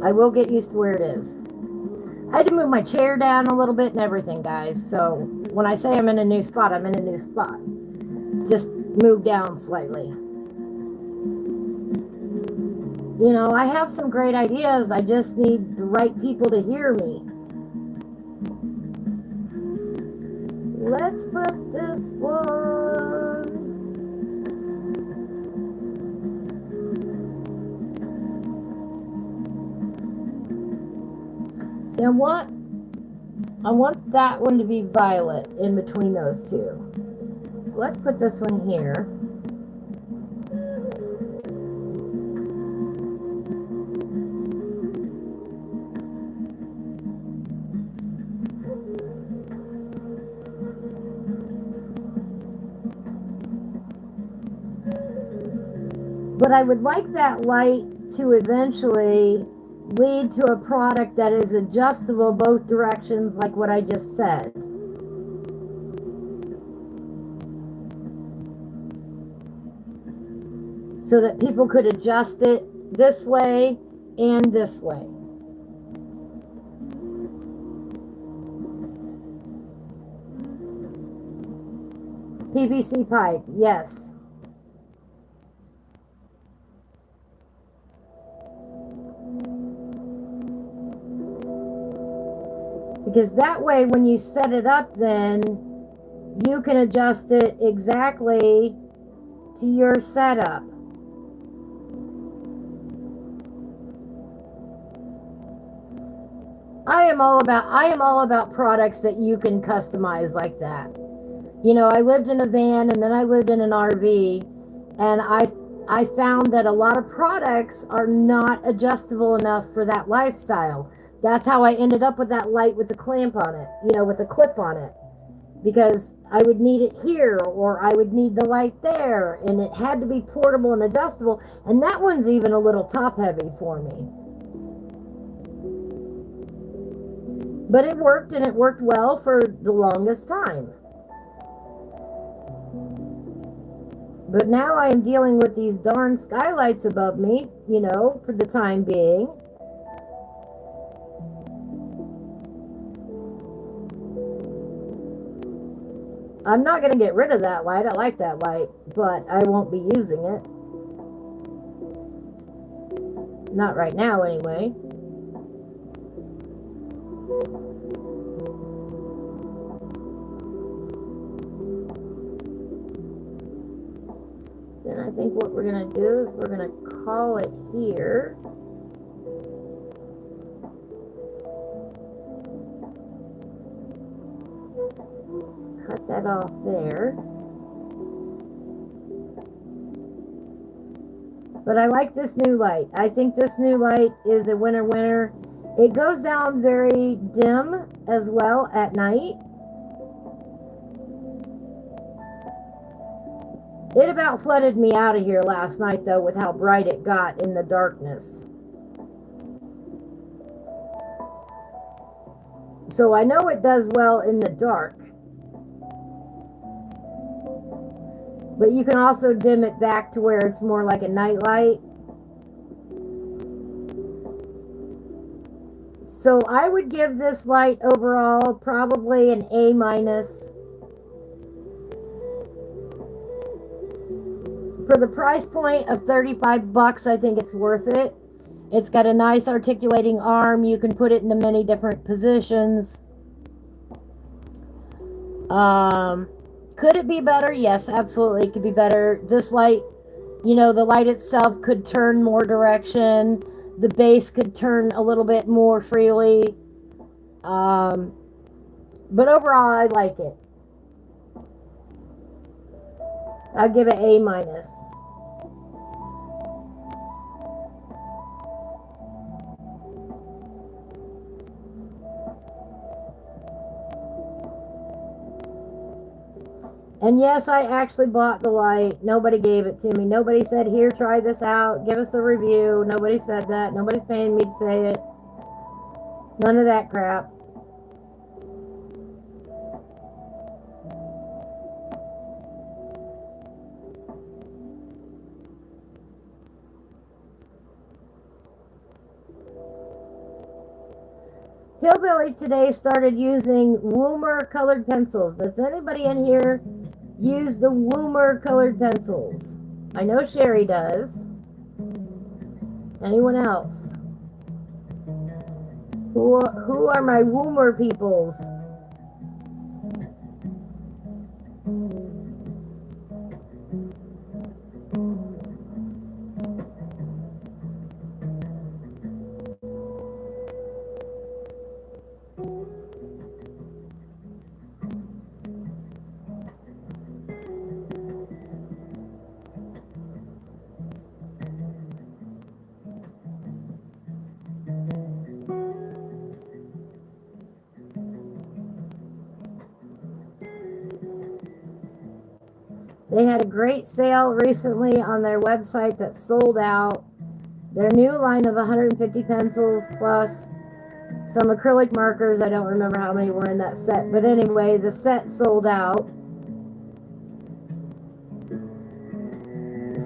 I will get used to where it is. I had to move my chair down a little bit and everything, guys. So when I say I'm in a new spot, I'm in a new spot. Just move down slightly. You know, I have some great ideas. I just need the right people to hear me. Let's put this one. See, I want that one to be violet in between those two. So let's put this one here. But I would like that light to eventually lead to a product that is adjustable both directions, like what I just said. So that people could adjust it this way and this way. PVC pipe, yes. Because that way, when you set it up, then you can adjust it exactly to your setup. I am all about products that you can customize like that. You know, I lived in a van and then I lived in an RV, and I found that a lot of products are not adjustable enough for that lifestyle. That's how I ended up with that light with the clamp on it, you know, with the clip on it. Because I would need it here, or I would need the light there, and it had to be portable and adjustable. And that one's even a little top heavy for me. But it worked, and it worked well for the longest time. But now I am dealing with these darn skylights above me, you know, for the time being. I'm not going to get rid of that light. I like that light, but I won't be using it. Not right now, anyway. Then I think what we're going to do is we're going to call it here. Cut that off there. But I like this new light. I think this new light is a winner. It goes down very dim as well at night. It about flooded me out of here last night, though, with how bright it got in the darkness. So I know it does well in the dark. But you can also dim it back to where it's more like a night light. So I would give this light overall probably an A-. For the price point of $35, I think it's worth it. It's got a nice articulating arm. You can put it into many different positions. Could it be better? Yes, absolutely. It could be better. This light, you know, the light itself could turn more direction. The base could turn a little bit more freely. But overall, I like it. I'll give it A-. And yes, I actually bought the light. Nobody gave it to me. Nobody said, here, try this out. Give us a review. Nobody said that. Nobody's paying me to say it. None of that crap. Hillbilly today started using Woomer colored pencils. Does anybody in here use the Woomer colored pencils? I know Sherry does. Anyone else? Who are my Woomer peoples? They had a great sale recently on their website that sold out. Their new line of 150 pencils plus some acrylic markers. I don't remember how many were in that set. But anyway, the set sold out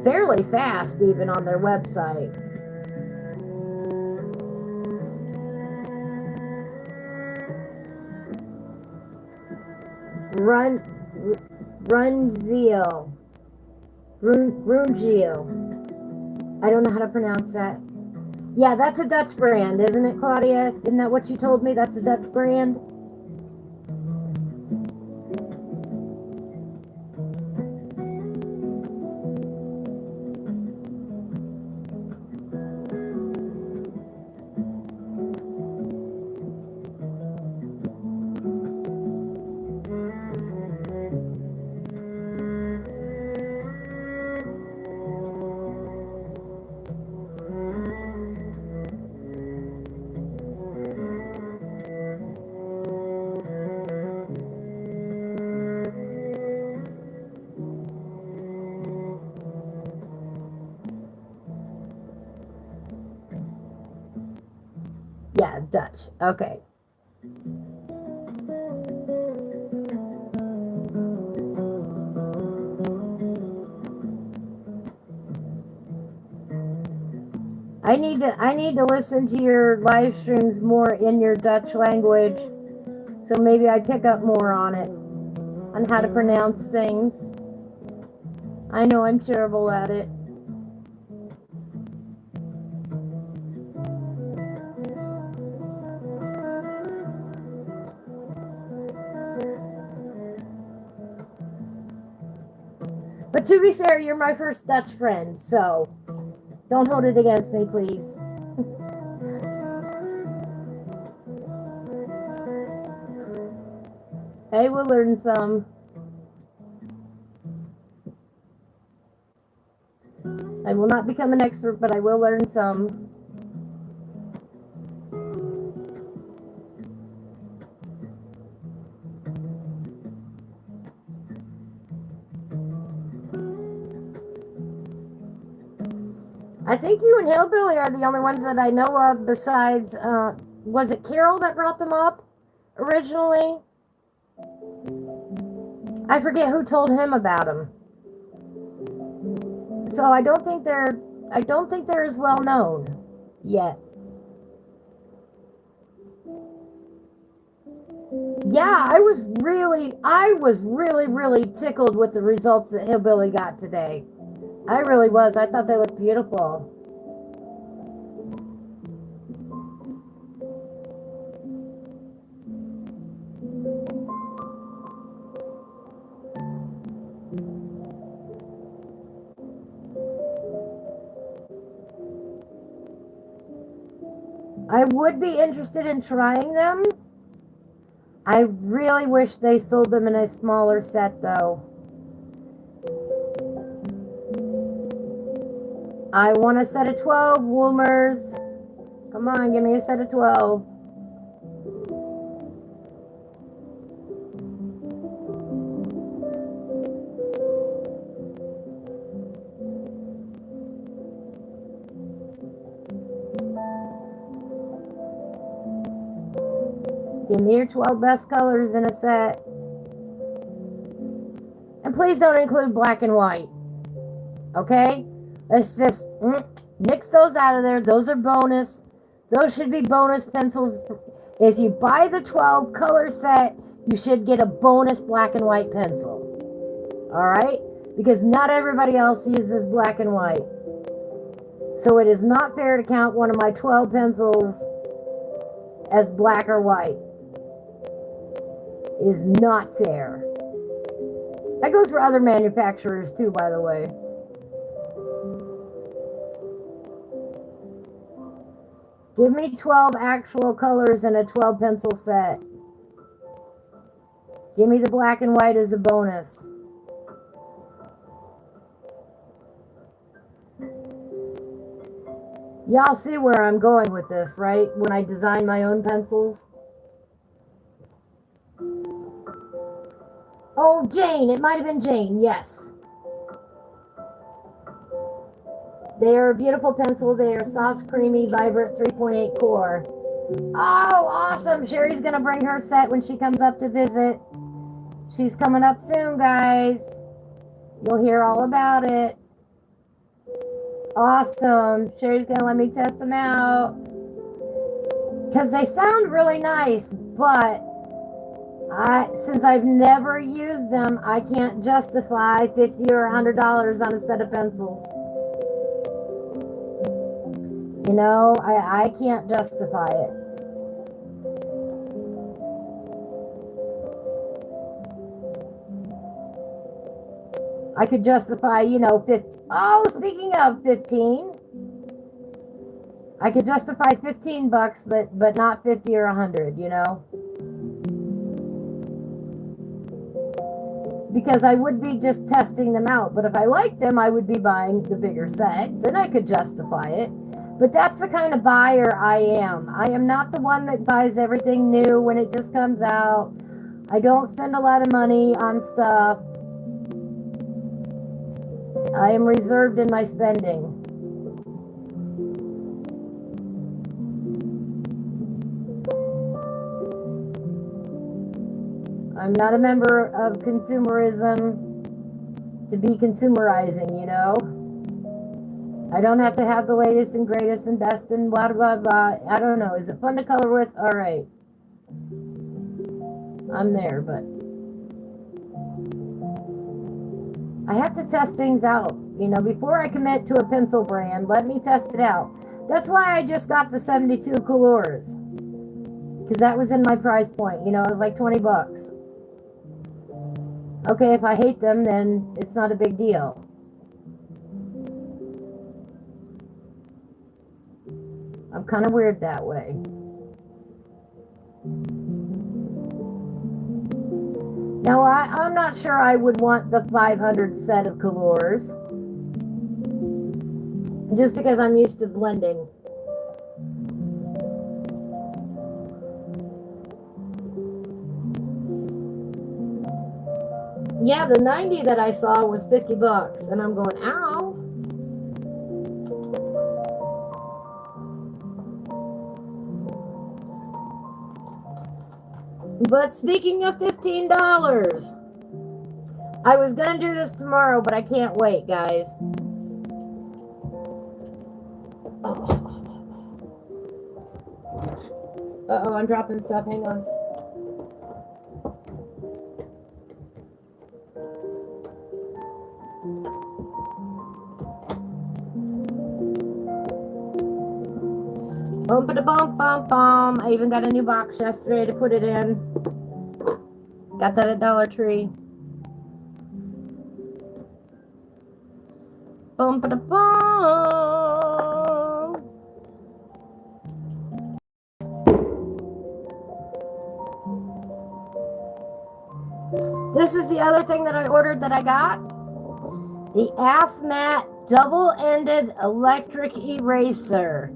fairly fast, even on their website. Brunzio. I don't know how to pronounce that. Yeah, that's a Dutch brand, isn't it, Claudia? Isn't that what you told me? That's a Dutch brand? Yeah, Dutch. Okay. I need to listen to your live streams more in your Dutch language, so maybe I pick up more on it, on how to pronounce things. I know I'm terrible at it. But to be fair, you're my first Dutch friend, so don't hold it against me, please. Hey, we'll learn some. I will not become an expert, but I will learn some. I think you and Hillbilly are the only ones that I know of besides, was it Carol that brought them up originally? I forget who told him about them. So I don't think they're as well known yet. Yeah, I was really tickled with the results that Hillbilly got today. I really was. I thought they looked beautiful. I would be interested in trying them. I really wish they sold them in a smaller set, though. I want a set of 12, Woolmers. Come on, give me a set of 12. Give me your 12 best colors in a set. And please don't include black and white. Okay? Let's just nix those out of there. Those are bonus. Those should be bonus pencils. If you buy the 12 color set, you should get a bonus black and white pencil. Alright? Because not everybody else uses black and white. So it is not fair to count one of my 12 pencils as black or white. It is not fair. That goes for other manufacturers too, by the way. Give me 12 actual colors in a 12 pencil set. Give me the black and white as a bonus. Y'all see where I'm going with this, right? When I design my own pencils. Oh, Jane. It might have been Jane. Yes. They are a beautiful pencil. They are soft, creamy, vibrant 3.8 core. Oh, awesome. Sherry's going to bring her set when she comes up to visit. She's coming up soon, guys. You'll hear all about it. Awesome. Sherry's going to let me test them out. Because they sound really nice, but since I've never used them, I can't justify $50 or $100 on a set of pencils. You know, I can't justify it. I could justify, you know, 50. Oh, speaking of 15, I could justify $15, but not 50 or 100, you know. Because I would be just testing them out. But if I liked them, I would be buying the bigger set. Then I could justify it. But that's the kind of buyer I am. I am not the one that buys everything new when it just comes out. I don't spend a lot of money on stuff. I am reserved in my spending. I'm not a member of consumerism to be consumerizing, you know? I don't have to have the latest and greatest and best and blah, blah, blah. I don't know. Is it fun to color with? All right. I'm there, but I have to test things out. You know, before I commit to a pencil brand, let me test it out. That's why I just got the 72 Colors. Because that was in my price point. You know, it was like 20 bucks. Okay, if I hate them, then it's not a big deal. I'm kind of weird that way. Now, I'm not sure I would want the 500 set of Colors. Just because I'm used to blending. Yeah, the 90 that I saw was 50 bucks. And I'm going, ow. But speaking of $15, I was going to do this tomorrow, but I can't wait, guys. Uh-oh, I'm dropping stuff. Hang on. Bum-ba-da-bum-bum-bum. I even got a new box yesterday to put it in. Got that at Dollar Tree. Bum-ba-da-bum. This is the other thing that I ordered that I got. The AFMAT double-ended electric eraser.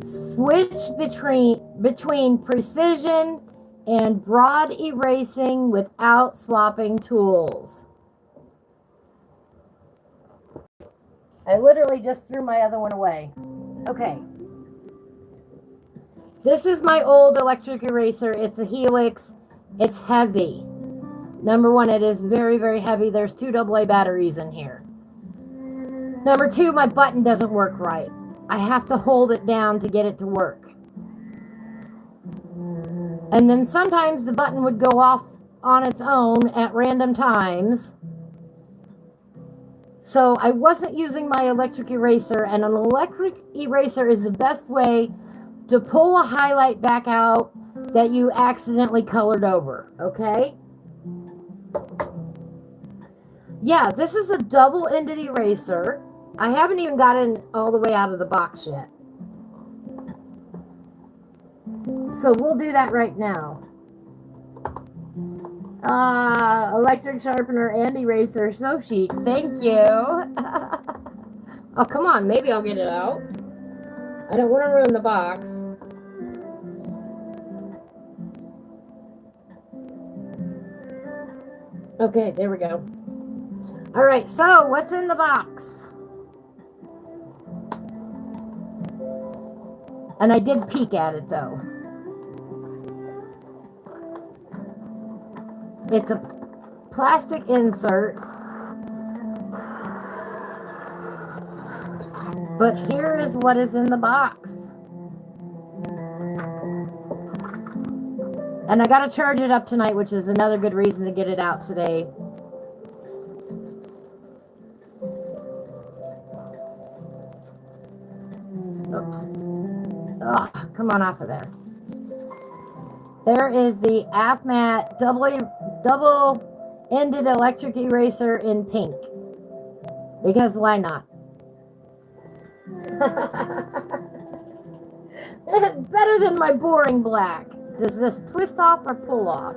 Switch between precision and broad erasing without swapping tools. I literally just threw my other one away. Okay. This is my old electric eraser. It's a Helix. It's heavy. Number one, it is very, very heavy. There's 2 AA batteries in here. Number 2, my button doesn't work right. I have to hold it down to get it to work. And then sometimes the button would go off on its own at random times. So I wasn't using my electric eraser, and an electric eraser is the best way to pull a highlight back out that you accidentally colored over, okay? Yeah, this is a double-ended eraser. I haven't even gotten all the way out of the box yet. So we'll do that right now. Electric sharpener and eraser, so chic. Thank you. Oh, come on. Maybe I'll get it out. I don't want to ruin the box. Okay, there we go. All right, so what's in the box? And I did peek at it, though. It's a plastic insert. But here is what is in the box. And I got to charge it up tonight, which is another good reason to get it out today. Oops. Oh, come on off of there. There is the AFMAT double-ended electric eraser in pink. Because why not? Better than my boring black. Does this twist off or pull off?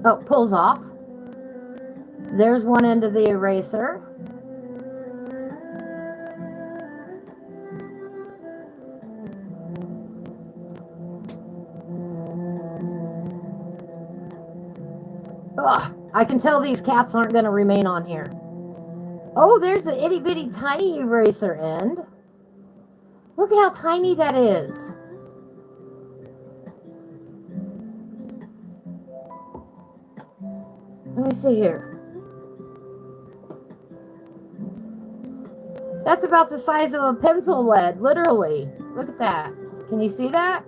Oh, pulls off. There's one end of the eraser. Ugh, I can tell these caps aren't going to remain on here. Oh, there's the itty bitty tiny eraser end. Look at how tiny that is. Let me see here. That's about the size of a pencil lead, literally. Look at that. Can you see that?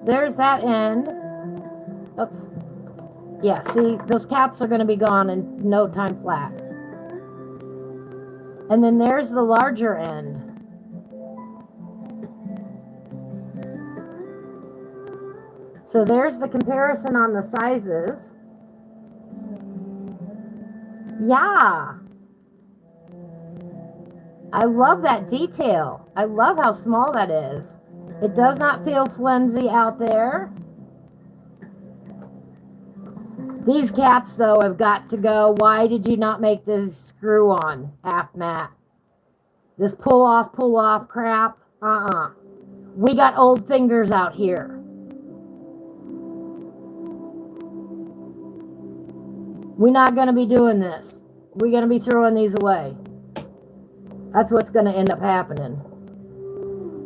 There's that end. Oops. Yeah, see, those caps are going to be gone in no time flat. And then there's the larger end. So there's the comparison on the sizes. Yeah. I love that detail. I love how small that is. It does not feel flimsy out there. These caps, though, have got to go. Why did you not make this screw on, half mat? This pull off crap. We got old fingers out here. We're not going to be doing this. We're going to be throwing these away. That's what's going to end up happening.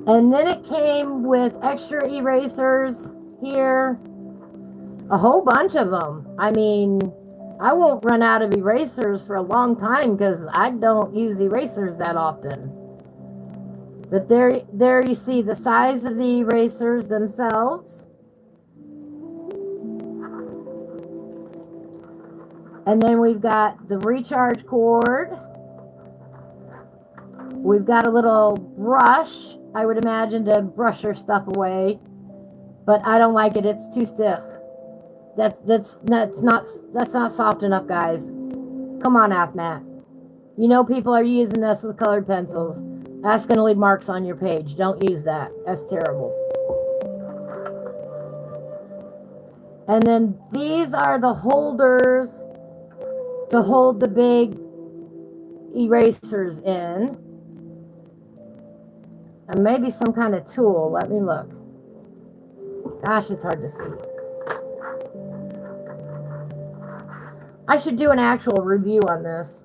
And then it came with extra erasers here. A whole bunch of them. I mean, I won't run out of erasers for a long time because I don't use erasers that often. But there you see the size of the erasers themselves. And then we've got the recharge cord. We've got a little brush, I would imagine, to brush your stuff away. But I don't like it. It's too stiff. That's not soft enough, guys. Come on, Matt. You know people are using this with colored pencils. That's going to leave marks on your page. Don't use that. That's terrible. And then these are the holders to hold the big erasers in. And maybe some kind of tool. Let me look. Gosh, it's hard to see. I should do an actual review on this.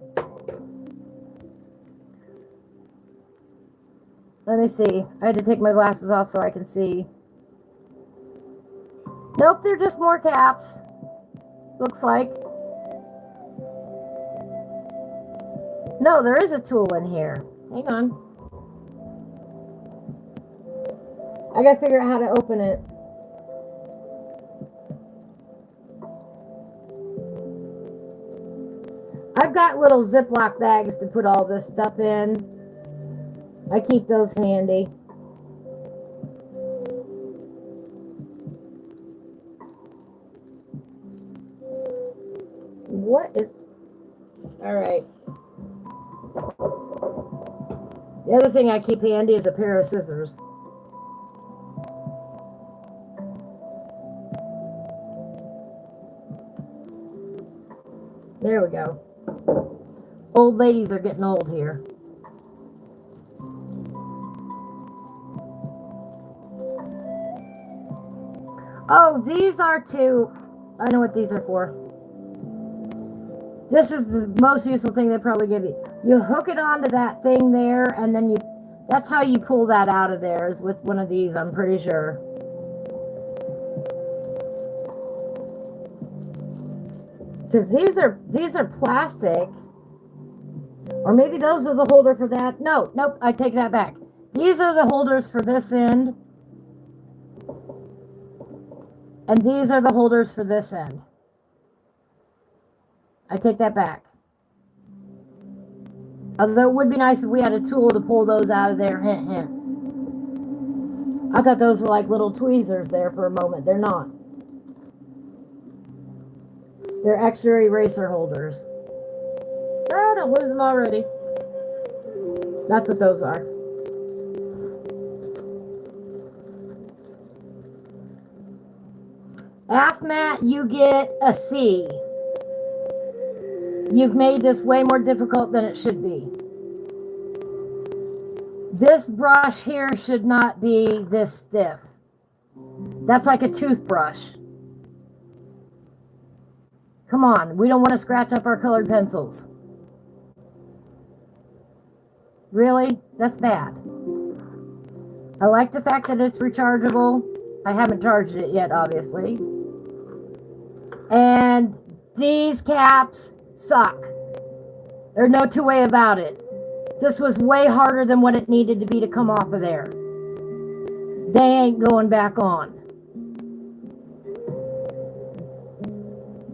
Let me see. I had to take my glasses off so I can see. Nope, they're just more caps. Looks like. No, there is a tool in here. Hang on. I gotta figure out how to open it. I've got little Ziploc bags to put all this stuff in. I keep those handy. What is... All right. The other thing I keep handy is a pair of scissors. There we go. Old ladies are getting old here. Oh, these are to... I know what these are for. This is the most useful thing they probably give you. You hook it onto that thing there, and then you... That's how you pull that out of there, is with one of these, I'm pretty sure. Because these are plastic. Or maybe those are the holder for that. No, nope, I take that back. These are the holders for this end. And these are the holders for this end. I take that back. Although it would be nice if we had a tool to pull those out of there. Hint, hint. I thought those were like little tweezers there for a moment. They're not. They're extra eraser holders. Oh, don't lose them already. That's what those are. Matt, you get a C. You've made this way more difficult than it should be. This brush here should not be this stiff. That's like a toothbrush. Come on, we don't want to scratch up our colored pencils. Really? That's bad. I like the fact that it's rechargeable. I haven't charged it yet, obviously. And These caps suck. There's no two way about it. This was way harder than what it needed to be to come off of there. They ain't going back on.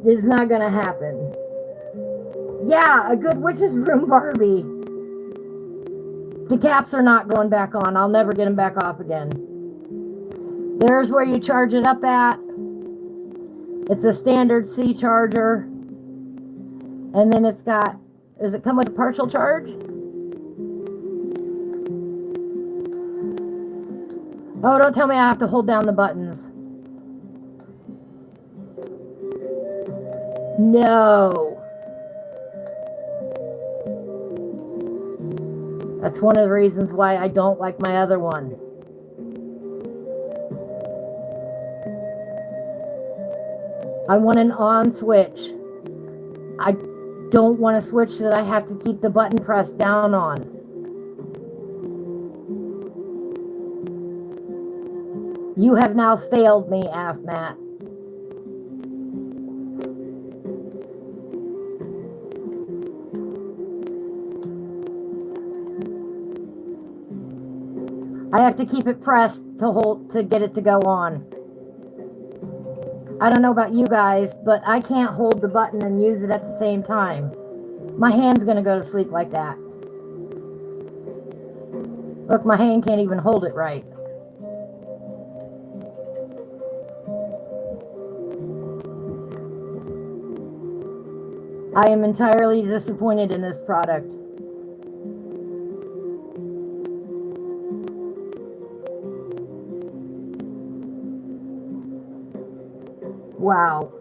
This is not gonna happen. Yeah, a good witch's room Barbie. The caps are not going back on. I'll never get them back off again. There's where you charge it up at. It's a standard C charger. And then it's got, does it come with a partial charge? Oh, don't tell me I have to hold down the buttons. No. That's one of the reasons why I don't like my other one. I want an on switch. I don't want a switch that I have to keep the button pressed down on. You have now failed me, Matt. I have to keep it pressed to get it to go on. I don't know about you guys, but I can't hold the button and use it at the same time. My hand's gonna go to sleep like that. Look, my hand can't even hold it right. I am entirely disappointed in this product. Wow.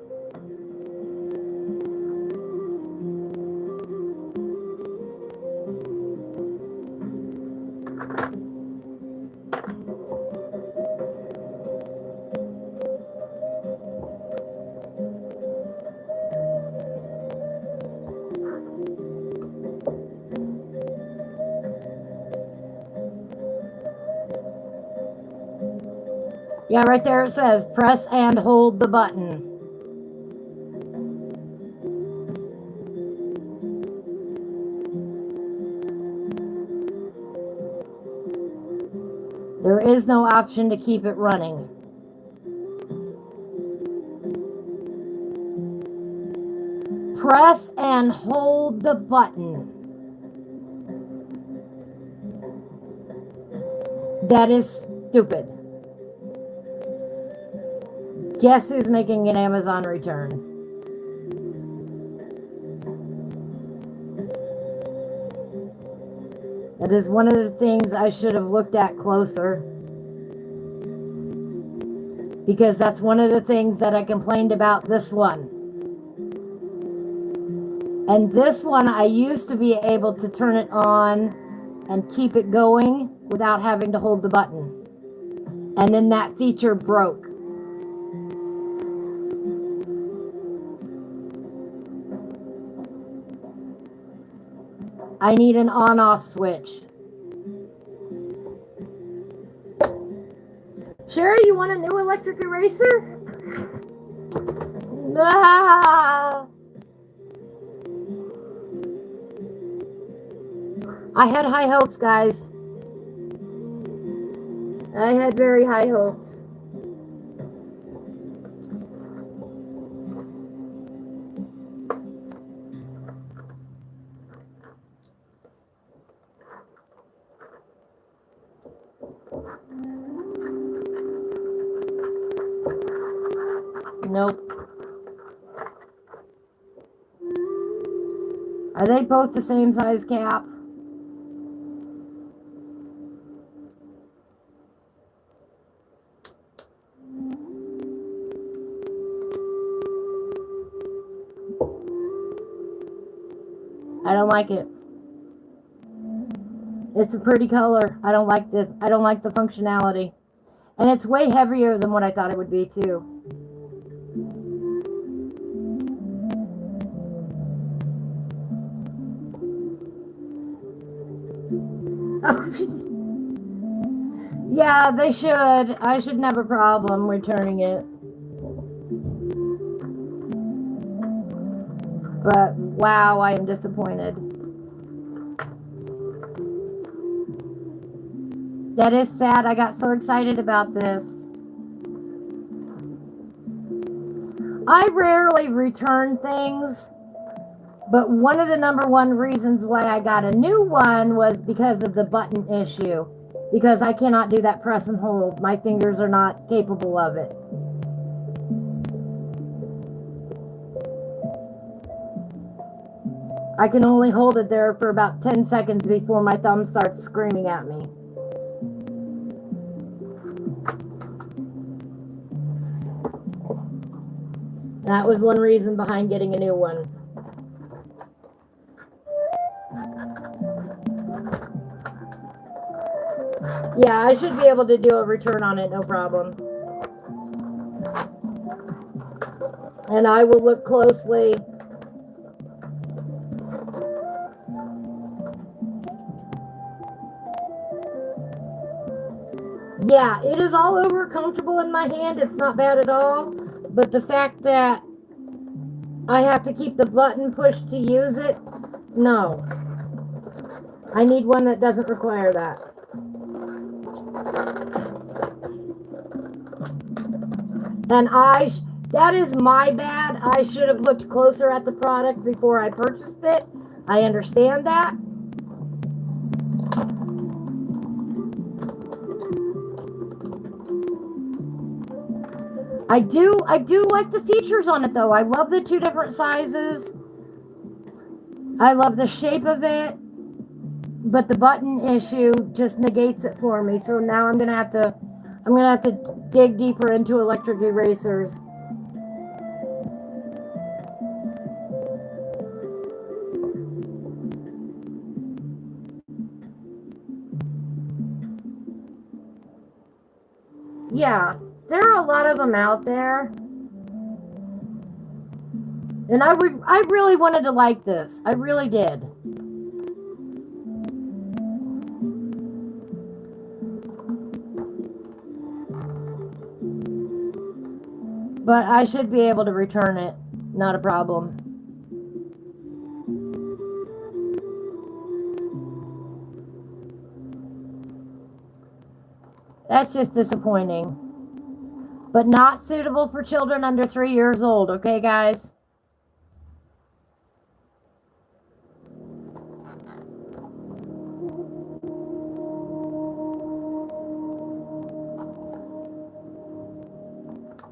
Yeah, right there it says, press and hold the button. There is no option to keep it running. Press and hold the button. That is stupid. Guess who's making an Amazon return? That is one of the things I should have looked at closer. Because that's one of the things that I complained about this one. And this one, I used to be able to turn it on and keep it going without having to hold the button. And then that feature broke. I need an on-off switch. Sherry, you want a new electric eraser? Ah! I had high hopes, guys. I had very high hopes. Nope. Are they both the same size cap? I don't like it. It's a pretty color. I don't like the functionality. And it's way heavier than what I thought it would be too. Yeah, they should. I shouldn't have a problem returning it. But wow, I am disappointed. That is sad. I got so excited about this. I rarely return things, but one of the number one reasons why I got a new one was because of the button issue. Because I cannot do that press and hold. My fingers are not capable of it. I can only hold it there for about 10 seconds before my thumb starts screaming at me. That was one reason behind getting a new one. Yeah, I should be able to do a return on it, no problem. And I will look closely. Yeah, it is all over comfortable in my hand. It's not bad at all. But the fact that I have to keep the button pushed to use it, no. I need one that doesn't require that. And that is my bad. I should have looked closer at the product before I purchased it. I understand that. I do like the features on it though. I love the 2 different sizes. I love the shape of it. But the button issue just negates it for me. So now I'm gonna have to dig deeper into electric erasers. Yeah, there are a lot of them out there. And I really wanted to like this. I really did. But I should be able to return it. Not a problem. That's just disappointing. But not suitable for children under 3 years old, okay, guys?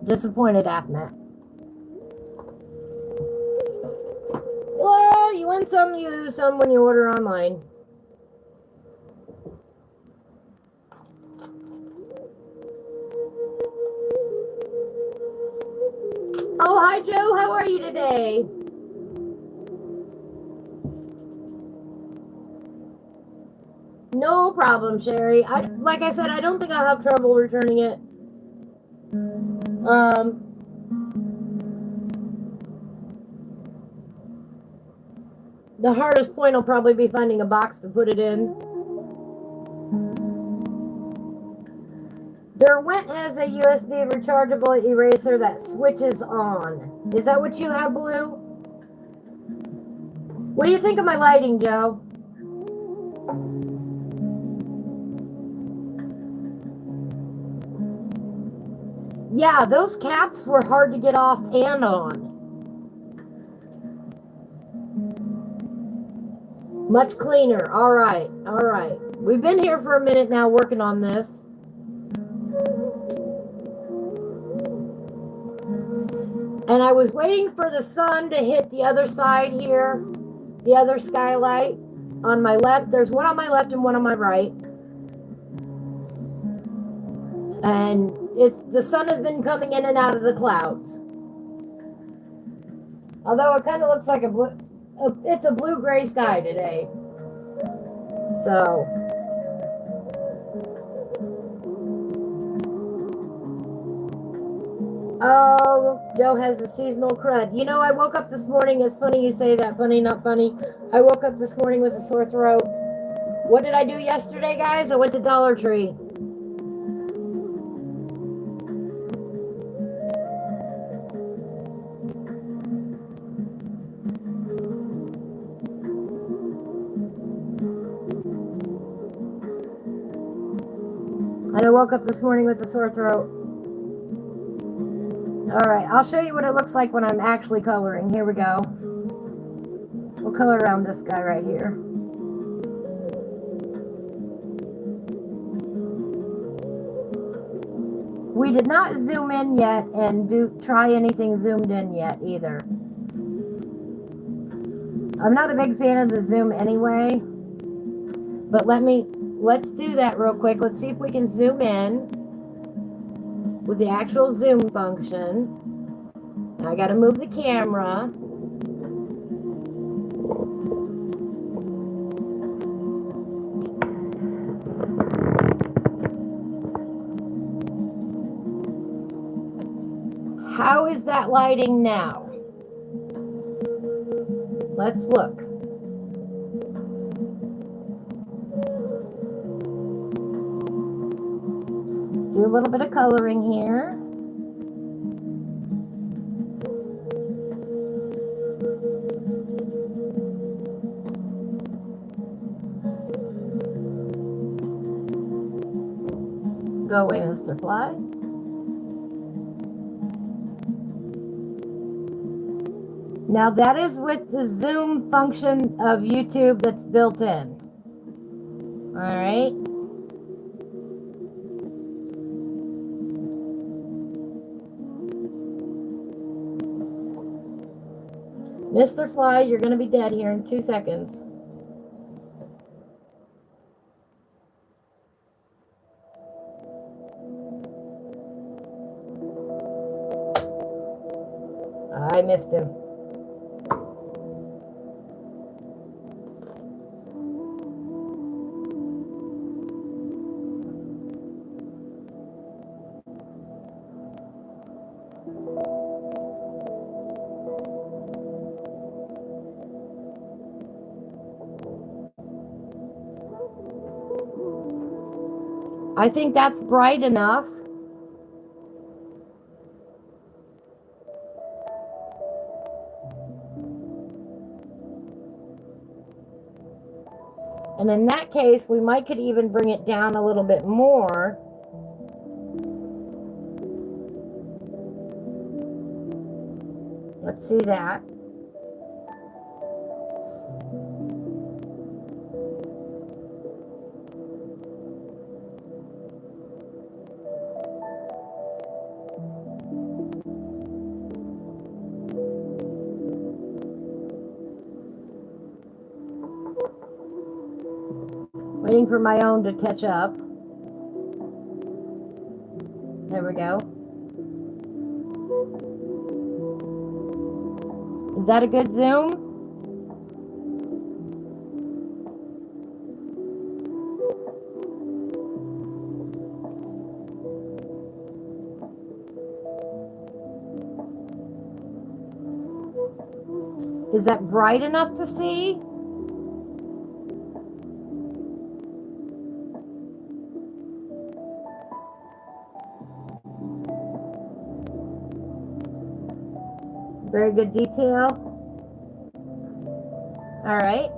Disappointed, Afnet. Well, you win some, you lose some when you order online. Oh, hi, Joe. How are you today? No problem, Sherry. Like I said, I don't think I'll have trouble returning it. The hardest point will probably be finding a box to put it in. Derwent has a USB rechargeable eraser that switches on. Is that what you have, Blue? What do you think of my lighting, Joe? Yeah, those caps were hard to get off and on. Much cleaner. All right. All right. We've been here for a minute now working on this. And I was waiting for the sun to hit the other side here, the other skylight on my left. There's one on my left and one on my right. And the sun has been coming in and out of the clouds. Although it kind of looks like it's a blue-gray sky today. So, oh, Joe has a seasonal crud. You know, I woke up this morning. It's funny you say that. Funny, not funny. I woke up this morning with a sore throat. What did I do yesterday, guys? I went to Dollar Tree. And I woke up this morning with a sore throat. Alright, I'll show you what it looks like when I'm actually coloring. Here we go. We'll color around this guy right here. We did not zoom in yet and try anything zoomed in yet either. I'm not a big fan of the zoom anyway, but let's do that real quick. Let's see if we can zoom in with the actual zoom function. Now I got to move the camera. How is that lighting now? Let's look. Let's do a little bit of coloring here. Go away, Mr. Fly. Now that is with the zoom function of YouTube that's built in. All right. Mr. Fly, you're going to be dead here in 2 seconds. I missed him. I think that's bright enough. And in that case, we could even bring it down a little bit more. Let's see that. Waiting for my own to catch up. There we go. Is that a good zoom? Is that bright enough to see? Very good detail. All right.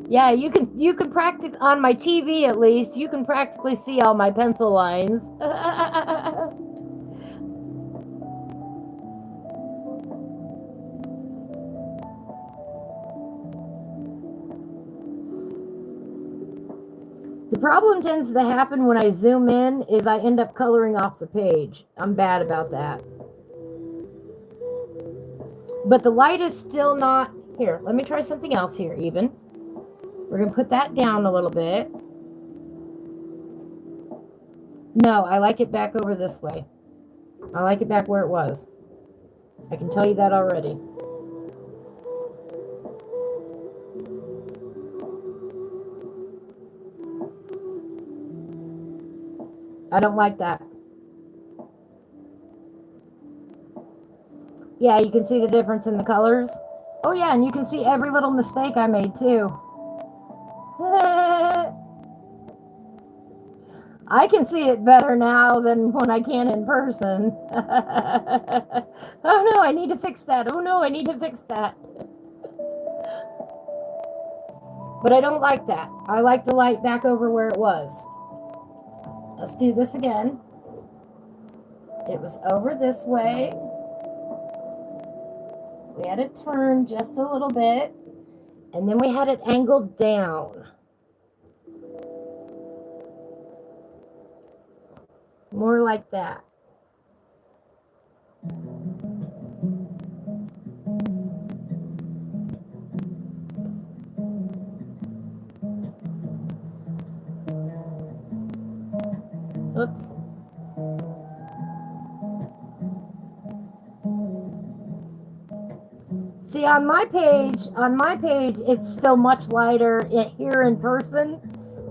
Yeah, you can practice on my TV at least. You can practically see all my pencil lines. The problem tends to happen when I zoom in is I end up coloring off the page. I'm bad about that. But the light is still not... Here, let me try something else here even. We're going to put that down a little bit. No, I like it back over this way. I like it back where it was. I can tell you that already. I don't like that. Yeah, you can see the difference in the colors. Oh yeah, and you can see every little mistake I made too. I can see it better now than when I can in person. Oh no, I need to fix that. Oh no, I need to fix that. But I don't like that. I like the light back over where it was. Let's do this again. It was over this way. We had it turned just a little bit. And then we had it angled down. More like that. Oops. See, on my page, it's still much lighter here in person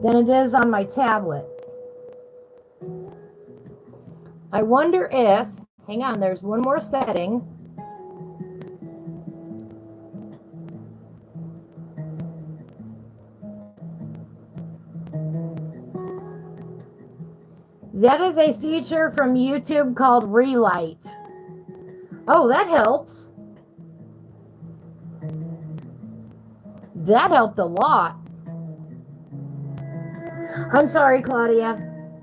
than it is on my tablet. I wonder if, hang on, there's one more setting. That is a feature from YouTube called Relight. Oh, that helps. That helped a lot. I'm sorry, Claudia.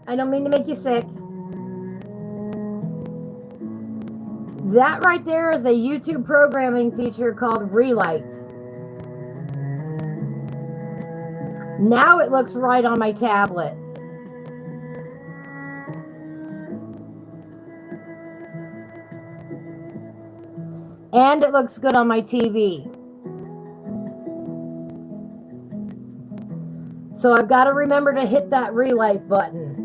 I don't mean to make you sick. That right there is a YouTube programming feature called Relight. Now it looks right on my tablet. And it looks good on my TV. So I've got to remember to hit that relight button.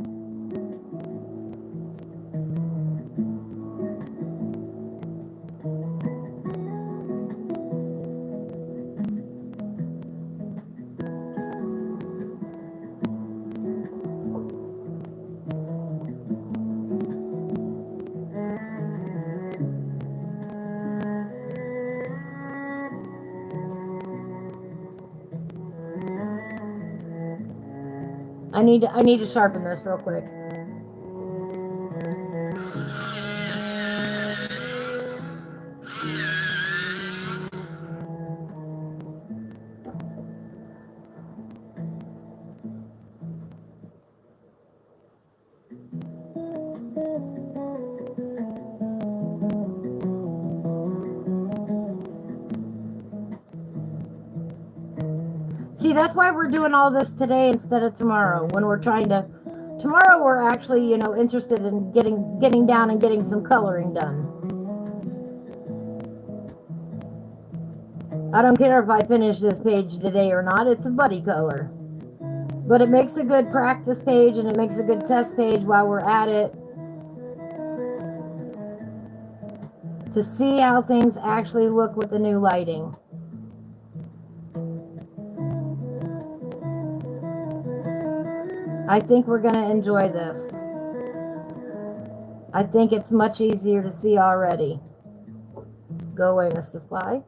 I need to sharpen this real quick. See, that's why we're doing all this today instead of tomorrow, when we're trying to. Tomorrow we're actually, you know, interested in getting down and getting some coloring done. I don't care if I finish this page today or not, it's a buddy color. But it makes a good practice page and it makes a good test page while we're at it, to see how things actually look with the new lighting. I think we're going to enjoy this. I think it's much easier to see already. Go away, Mr. Fly.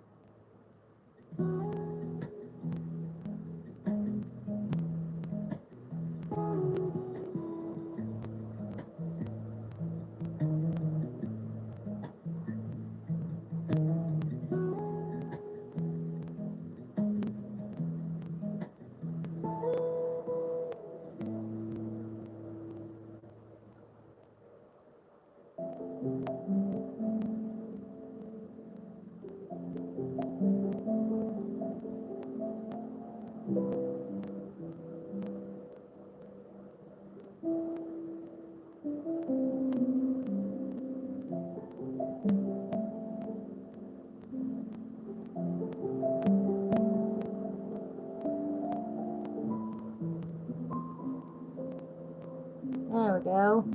There we go.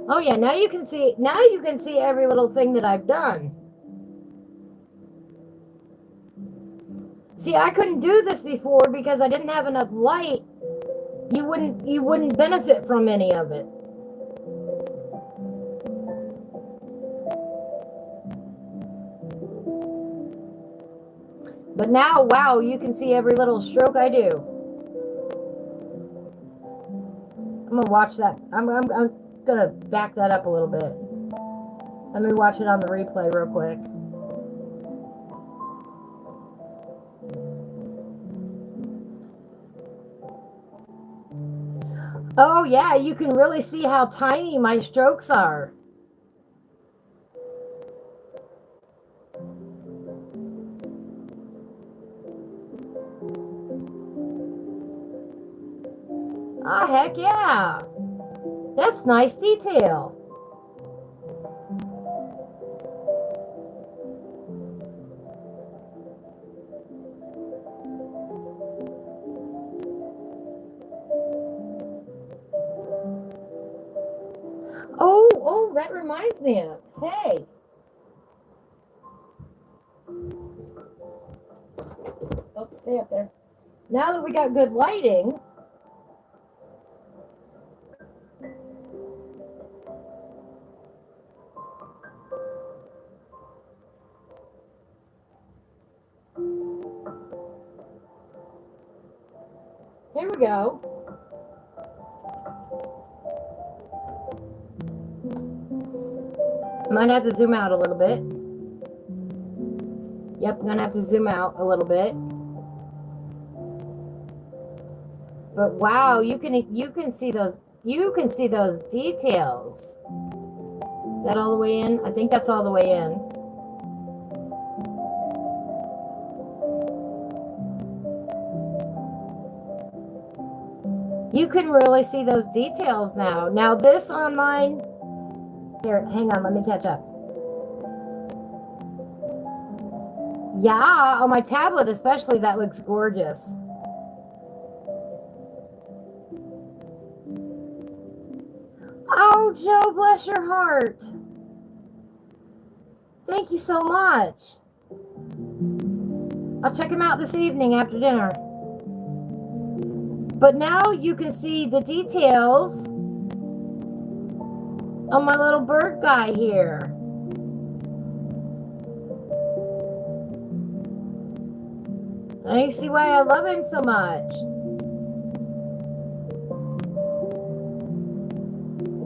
Oh yeah, now you can see every little thing that I've done. See, I couldn't do this before because I didn't have enough light. You wouldn't benefit from any of it. But now, wow, you can see every little stroke I do. I'm gonna watch that. gonna back that up a little bit. Let me watch it on the replay real quick. Oh yeah, you can really see how tiny my strokes are. Oh, heck yeah. That's nice detail. Oh, that reminds me of, hey. Oh, stay up there. Now that we got good lighting, here we go. Might have to zoom out a little bit. Yep, I'm gonna have to zoom out a little bit. But wow, you can see those details. Is that all the way in? I think that's all the way in. You can really see those details now. Now this on mine, here, hang on, let me catch up. Yeah, on my tablet especially, that looks gorgeous. Oh, Joe, bless your heart. Thank you so much. I'll check him out this evening after dinner. But now you can see the details on my little bird guy here. Now you see why I love him so much.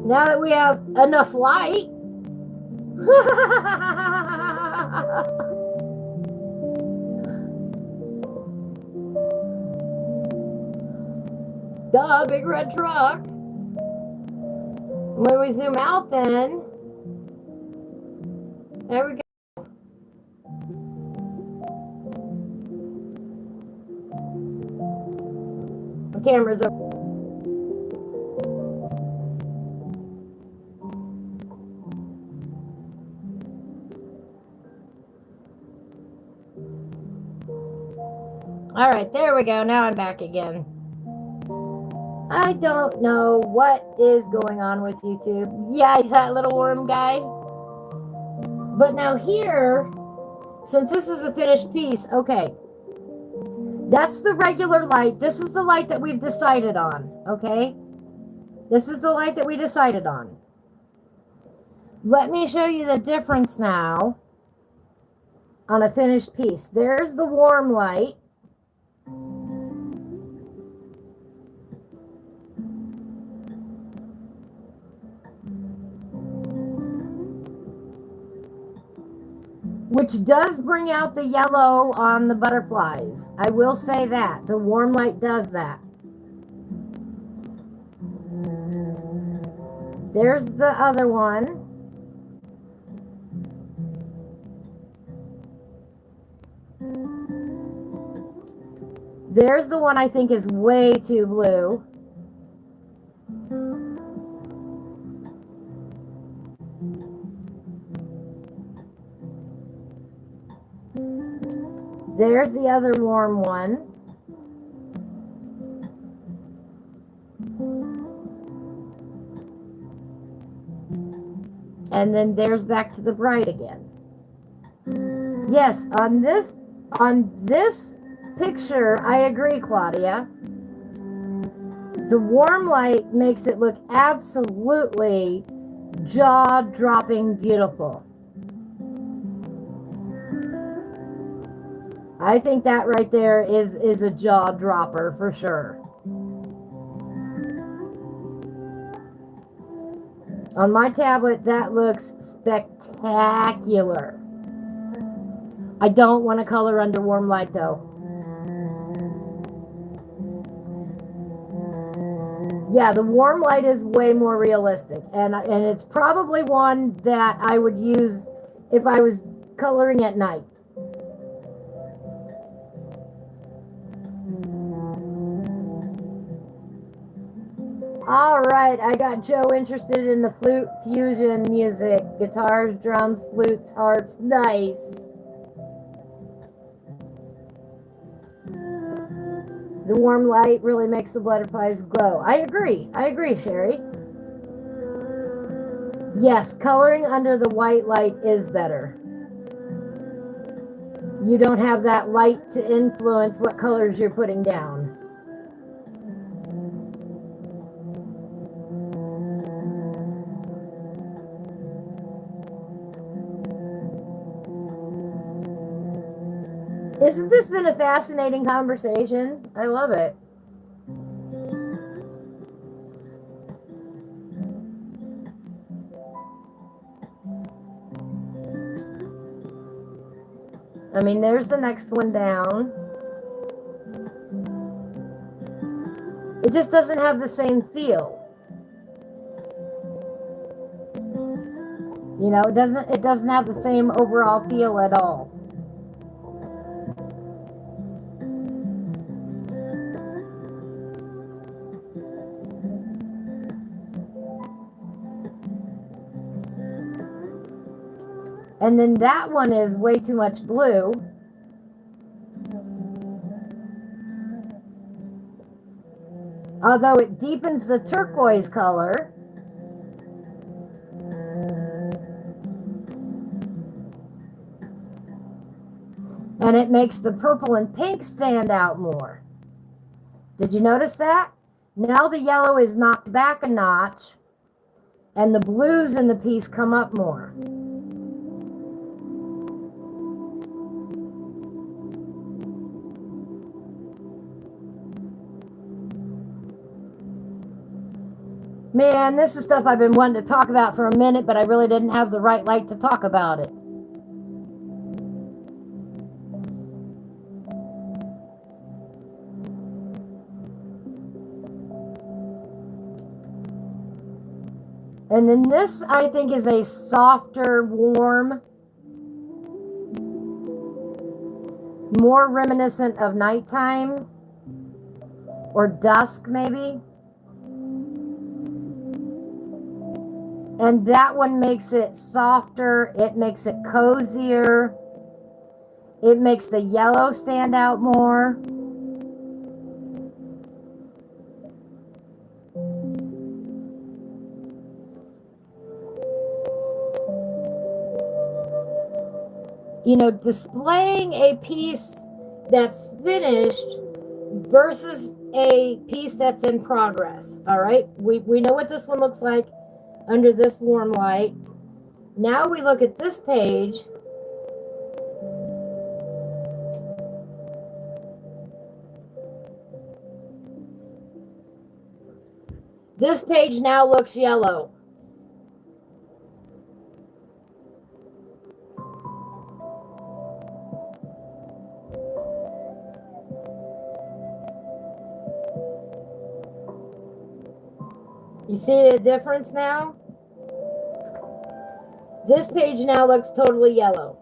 Now that we have enough light. Duh, big red truck. When we zoom out then, there we go. The camera's over. All right, there we go. Now I'm back again. I don't know what is going on with YouTube. Yeah, that little worm guy. But now here, since this is a finished piece, okay. That's the regular light. This is the light that we've decided on, okay? This is the light that we decided on. Let me show you the difference now on a finished piece. There's the warm light. Which does bring out the yellow on the butterflies. I will say that. The warm light does that. There's the other one. There's the one I think is way too blue. There's the other warm one. And then there's back to the bright again. Yes, on this picture, I agree, Claudia. The warm light makes it look absolutely jaw-dropping beautiful. I think that right there is a jaw dropper for sure. On my tablet, that looks spectacular. I don't want to color under warm light though. Yeah, the warm light is way more realistic, and it's probably one that I would use if I was coloring at night. All right, I got Joe interested in the flute fusion music. Guitars, drums, flutes, harps. Nice. The warm light really makes the butterflies glow. I agree, Sherry. Yes, coloring under the white light is better. You don't have that light to influence what colors you're putting down. Isn't this been a fascinating conversation? I love it. I mean, there's the next one down. It just doesn't have the same feel. You know, it doesn't have the same overall feel at all. And then that one is way too much blue. Although it deepens the turquoise color. And it makes the purple and pink stand out more. Did you notice that? Now the yellow is knocked back a notch, and the blues in the piece come up more. Man, this is stuff I've been wanting to talk about for a minute, but I really didn't have the right light to talk about it. And then this, I think, is a softer, warm, more reminiscent of nighttime or dusk, maybe. And that one makes it softer. It makes it cozier. It makes the yellow stand out more. You know, displaying a piece that's finished versus a piece that's in progress. All right, we know what this one looks like under this warm light. Now we look at this page. This page now looks yellow. You see the difference now? This page now looks totally yellow.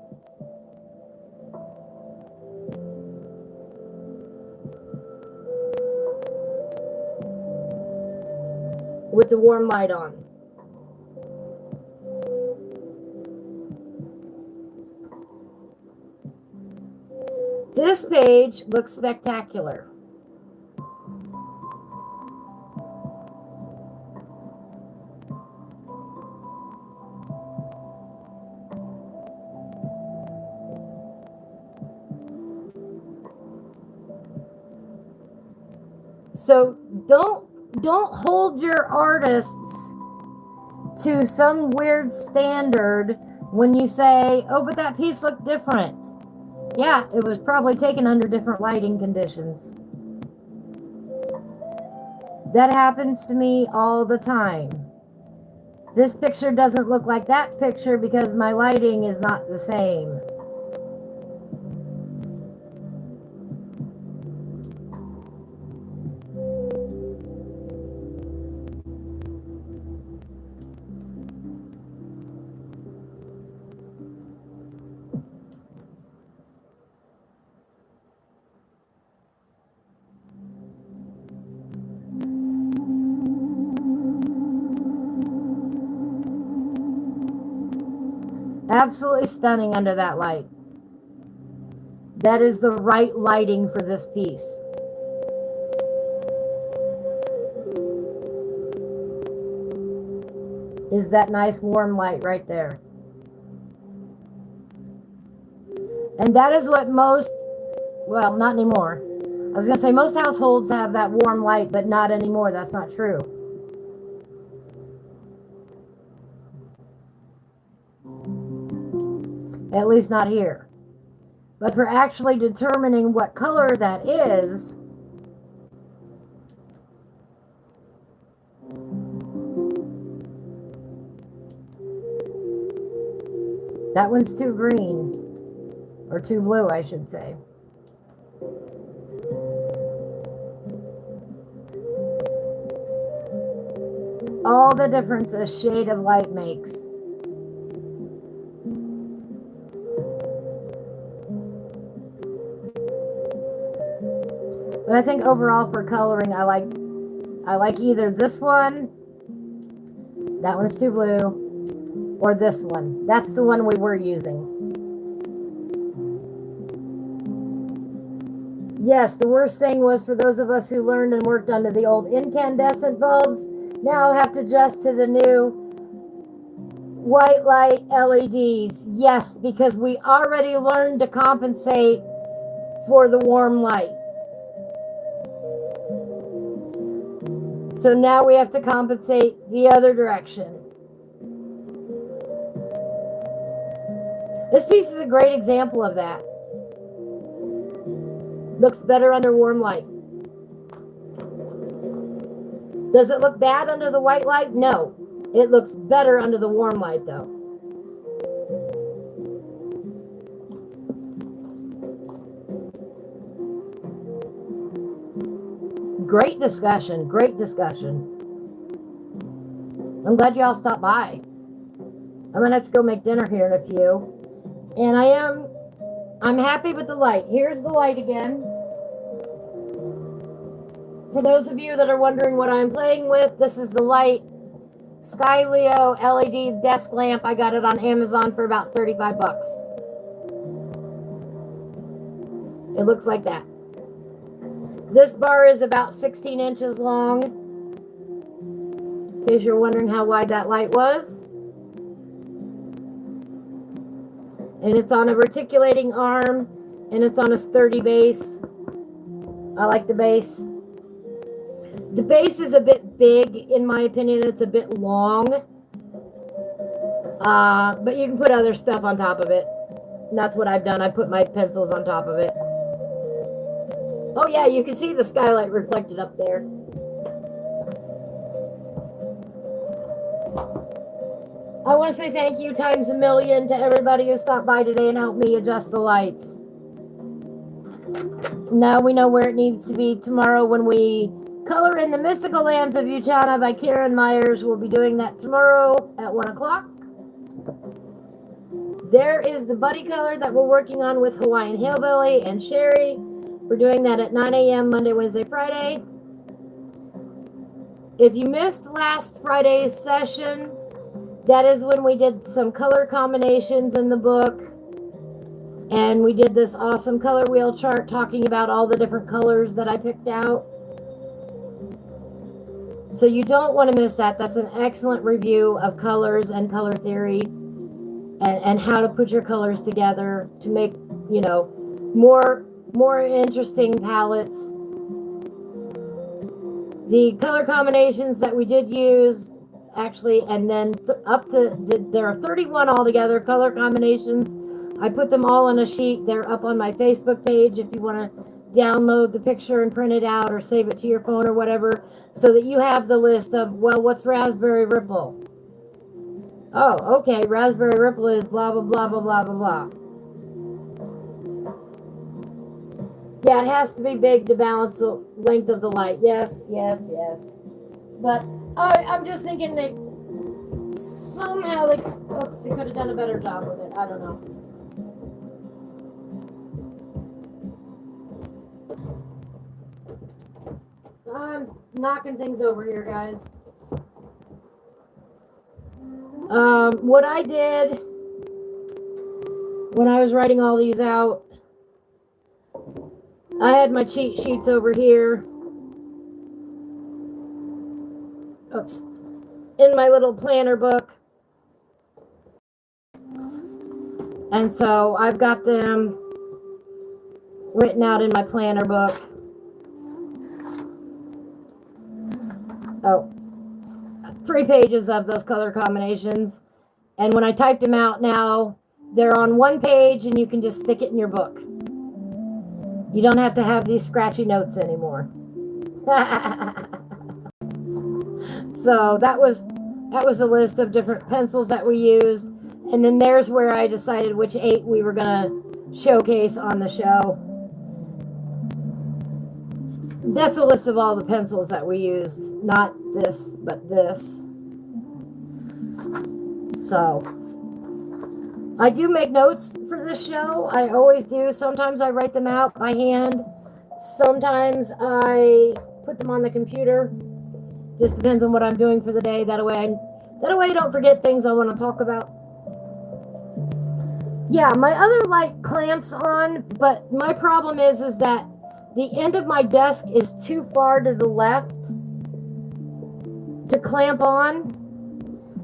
With the warm light on. This page looks spectacular. So don't hold your artists to some weird standard when you say, oh, but that piece looked different. Yeah, it was probably taken under different lighting conditions. That happens to me all the time. This picture doesn't look like that picture because my lighting is not the same. Absolutely stunning under that light. That is the right lighting for this piece. Is that nice warm light right there. And that is what most, well, not anymore. I was going to say most households have that warm light, but not anymore. That's not true. At least not here. But for actually determining what color that is, that one's too green, or too blue, I should say. All the difference a shade of light makes. But I think overall for coloring, I like either this one, that one's too blue, or this one. That's the one we were using. Yes, the worst thing was for those of us who learned and worked under the old incandescent bulbs, now have to adjust to the new white light LEDs. Yes, because we already learned to compensate for the warm light. So now we have to compensate the other direction. This piece is a great example of that. Looks better under warm light. Does it look bad under the white light? No. It looks better under the warm light though. Great discussion. Great discussion. I'm glad you all stopped by. I'm going to have to go make dinner here in a few. And I'm happy with the light. Here's the light again. For those of you that are wondering what I'm playing with, this is the light Skyleo LED desk lamp. I got it on Amazon for about 35 bucks. It looks like that. This bar is about 16 inches long. In case you're wondering how wide that light was. And it's on a reticulating arm, and it's on a sturdy base. I like the base. The base is a bit big, in my opinion. It's a bit long. But you can put other stuff on top of it. And that's what I've done. I put my pencils on top of it. Oh yeah, you can see the skylight reflected up there. I want to say thank you times a million to everybody who stopped by today and helped me adjust the lights. Now we know where it needs to be tomorrow when we color in the Mystical Lands of Uchana by Karen Myers. We'll be doing that tomorrow at 1 o'clock. There is the buddy color that we're working on with Hawaiian Hillbilly and Sherry. We're doing that at 9 a.m. Monday, Wednesday, Friday. If you missed last Friday's session, that is when we did some color combinations in the book. And we did this awesome color wheel chart talking about all the different colors that I picked out. So you don't want to miss that. That's an excellent review of colors and color theory and how to put your colors together to make, you know, more interesting palettes. The color combinations that we did use, actually, and then there are 31 altogether color combinations. I put them all on a sheet. They're up on my Facebook page if you want to download the picture and print it out or save it to your phone or whatever, so that you have the list of, well, what's Raspberry Ripple? Oh, okay. Raspberry Ripple is blah, blah, blah, blah, blah, blah, blah. Yeah, it has to be big to balance the length of the light. Yes, yes, yes. But I'm just thinking that somehow they could have done a better job with it. I don't know. I'm knocking things over here, guys. What I did when I was writing all these out, I had my cheat sheets over here. Oops. In my little planner book. And so I've got them written out in my planner book. Oh, 3 pages of those color combinations. And when I typed them out now, they're on 1 page and you can just stick it in your book. You don't have to have these scratchy notes anymore. So that was a list of different pencils that we used. And then there's where I decided which 8 we were going to showcase on the show. That's a list of all the pencils that we used. Not this, but this. So, I do make notes for this show. I always do. Sometimes I write them out by hand. Sometimes I put them on the computer. Just depends on what I'm doing for the day. That way I don't forget things I want to talk about. Yeah, my other light clamps on, but my problem is that the end of my desk is too far to the left to clamp on.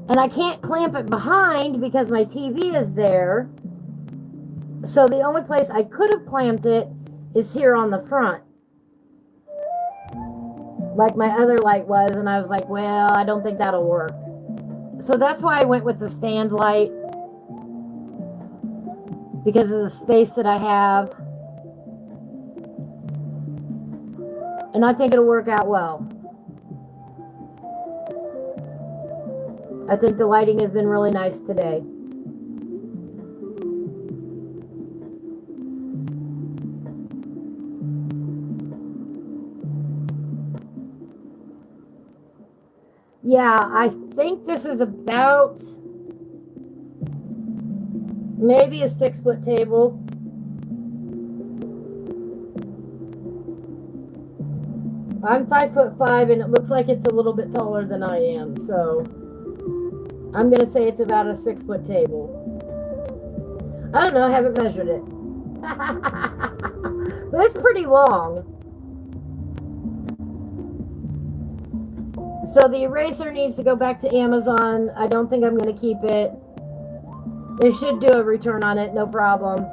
And I can't clamp it behind because my TV is there. So the only place I could have clamped it is here on the front. Like my other light was, and I was like, well, I don't think that'll work. So that's why I went with the stand light. Because of the space that I have. And I think it'll work out well. I think the lighting has been really nice today. Yeah, I think this is about maybe a 6-foot table. I'm 5'5", and it looks like it's a little bit taller than I am, so I'm going to say it's about a 6-foot table. I don't know, I haven't measured it. But it's pretty long. So the eraser needs to go back to Amazon. I don't think I'm going to keep it. They should do a return on it, no problem.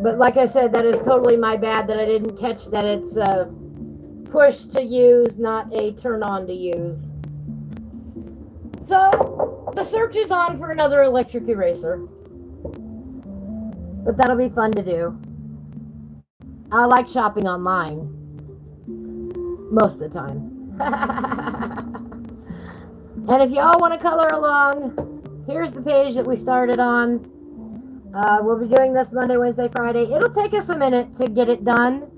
But like I said, that is totally my bad that I didn't catch that it's a push to use, not a turn on to use. So the search is on for another electric eraser. But that'll be fun to do. I like shopping online. Most of the time. And if y'all want to color along, here's the page that we started on. We'll be doing this Monday, Wednesday, Friday. It'll take us a minute to get it done.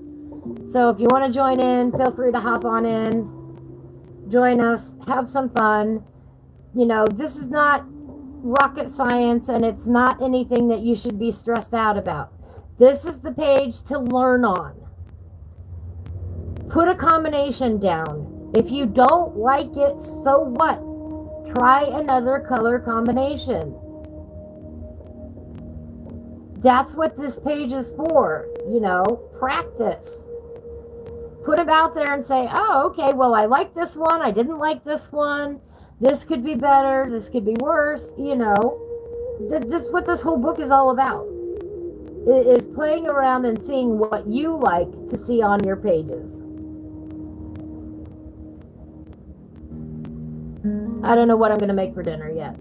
So if you want to join in, feel free to hop on in. Join us. Have some fun. You know, this is not rocket science, and it's not anything that you should be stressed out about. This is the page to learn on. Put a combination down. If you don't like it, so what? Try another color combination. That's what this page is for. You know, practice. Put them out there and say, oh, okay, well, I like this one. I didn't like this one. This could be better. This could be worse. You know, that's what this whole book is all about. It is playing around and seeing what you like to see on your pages. I don't know what I'm going to make for dinner yet.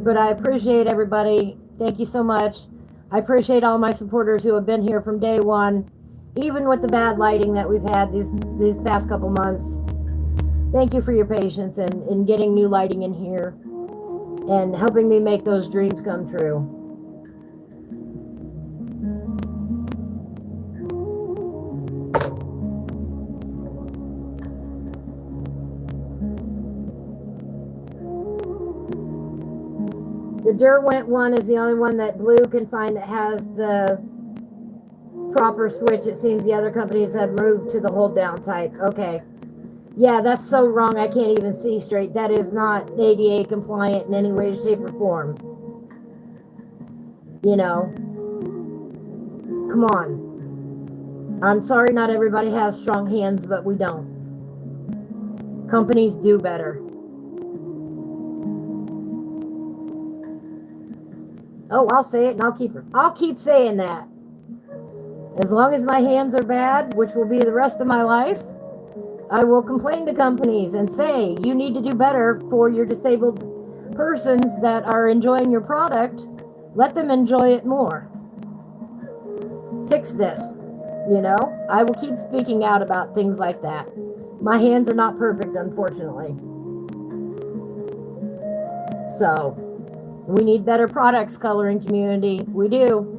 But I appreciate everybody. Thank you so much. I appreciate all my supporters who have been here from day one, even with the bad lighting that we've had these past couple months. Thank you for your patience in getting new lighting in here and helping me make those dreams come true. The Derwent one is the only one that Blue can find that has the proper switch. It seems the other companies have moved to the hold down type. Okay. Yeah, that's so wrong. I can't even see straight. That is not ADA compliant in any way, shape, or form. You know, come on. I'm sorry not everybody has strong hands, but we don't. Companies do better. Oh, I'll say it and I'll keep saying that. As long as my hands are bad, which will be the rest of my life, I will complain to companies and say, you need to do better for your disabled persons that are enjoying your product. Let them enjoy it more. Fix this. You know, I will keep speaking out about things like that. My hands are not perfect, unfortunately. So, we need better products, coloring community. We do.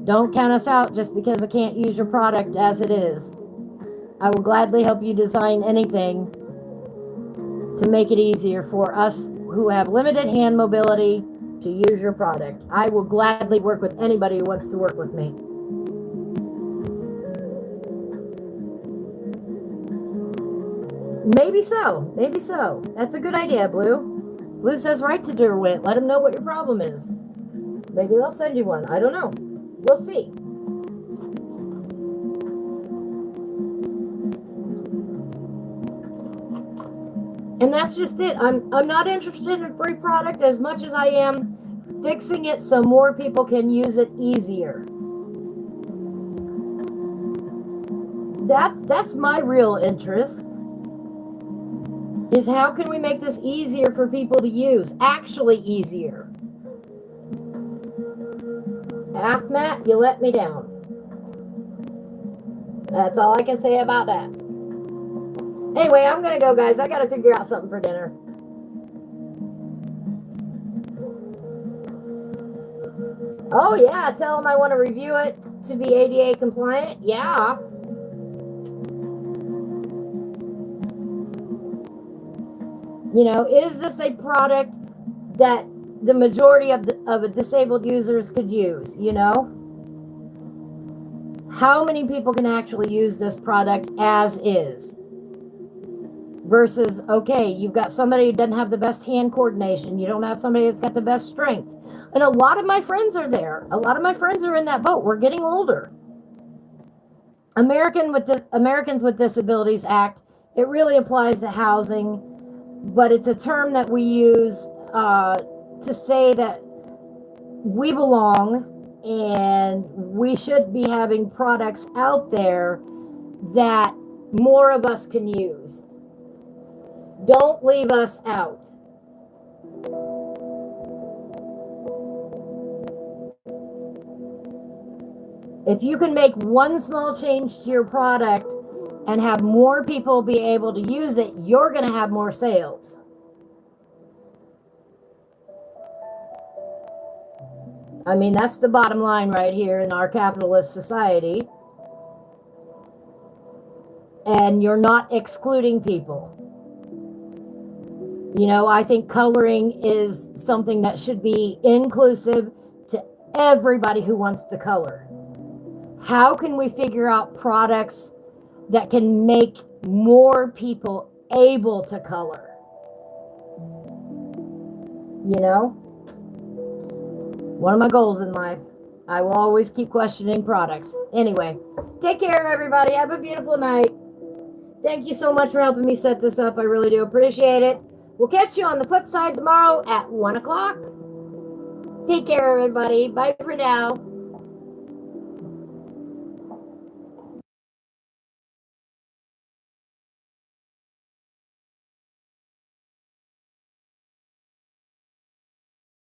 Don't count us out just because I can't use your product as it is. I will gladly help you design anything to make it easier for us who have limited hand mobility to use your product. I will gladly work with anybody who wants to work with me. Maybe so. Maybe so. That's a good idea, Blue. Blue says right to Derwent. Let them know what your problem is. Maybe they'll send you one. I don't know. We'll see. And that's just it. I'm not interested in a free product as much as I am fixing it so more people can use it easier. That's my real interest. Is how can we make this easier for people to use? Actually easier. Matt, you let me down. That's all I can say about that. Anyway, I'm going to go, guys. I got to figure out something for dinner. Oh, yeah. Tell them I want to review it to be ADA compliant. Yeah. You know, is this a product that the majority of disabled users could use, you know? How many people can actually use this product as is? Versus, okay, you've got somebody who doesn't have the best hand coordination. You don't have somebody that's got the best strength. And a lot of my friends are there. A lot of my friends are in that boat. We're getting older. Americans with Disabilities Act, it really applies to housing, but it's a term that we use to say that we belong and we should be having products out there that more of us can use. Don't leave us out. If you can make one small change to your product and have more people be able to use it, you're going to have more sales. I mean, that's the bottom line right here in our capitalist society. And you're not excluding people. You know, I think coloring is something that should be inclusive to everybody who wants to color. How can we figure out products that can make more people able to color? You know? One of my goals in life. I will always keep questioning products. Anyway, take care, everybody. Have a beautiful night. Thank you so much for helping me set this up. I really do appreciate it. We'll catch you on the flip side tomorrow at 1 o'clock. Take care, everybody. Bye for now.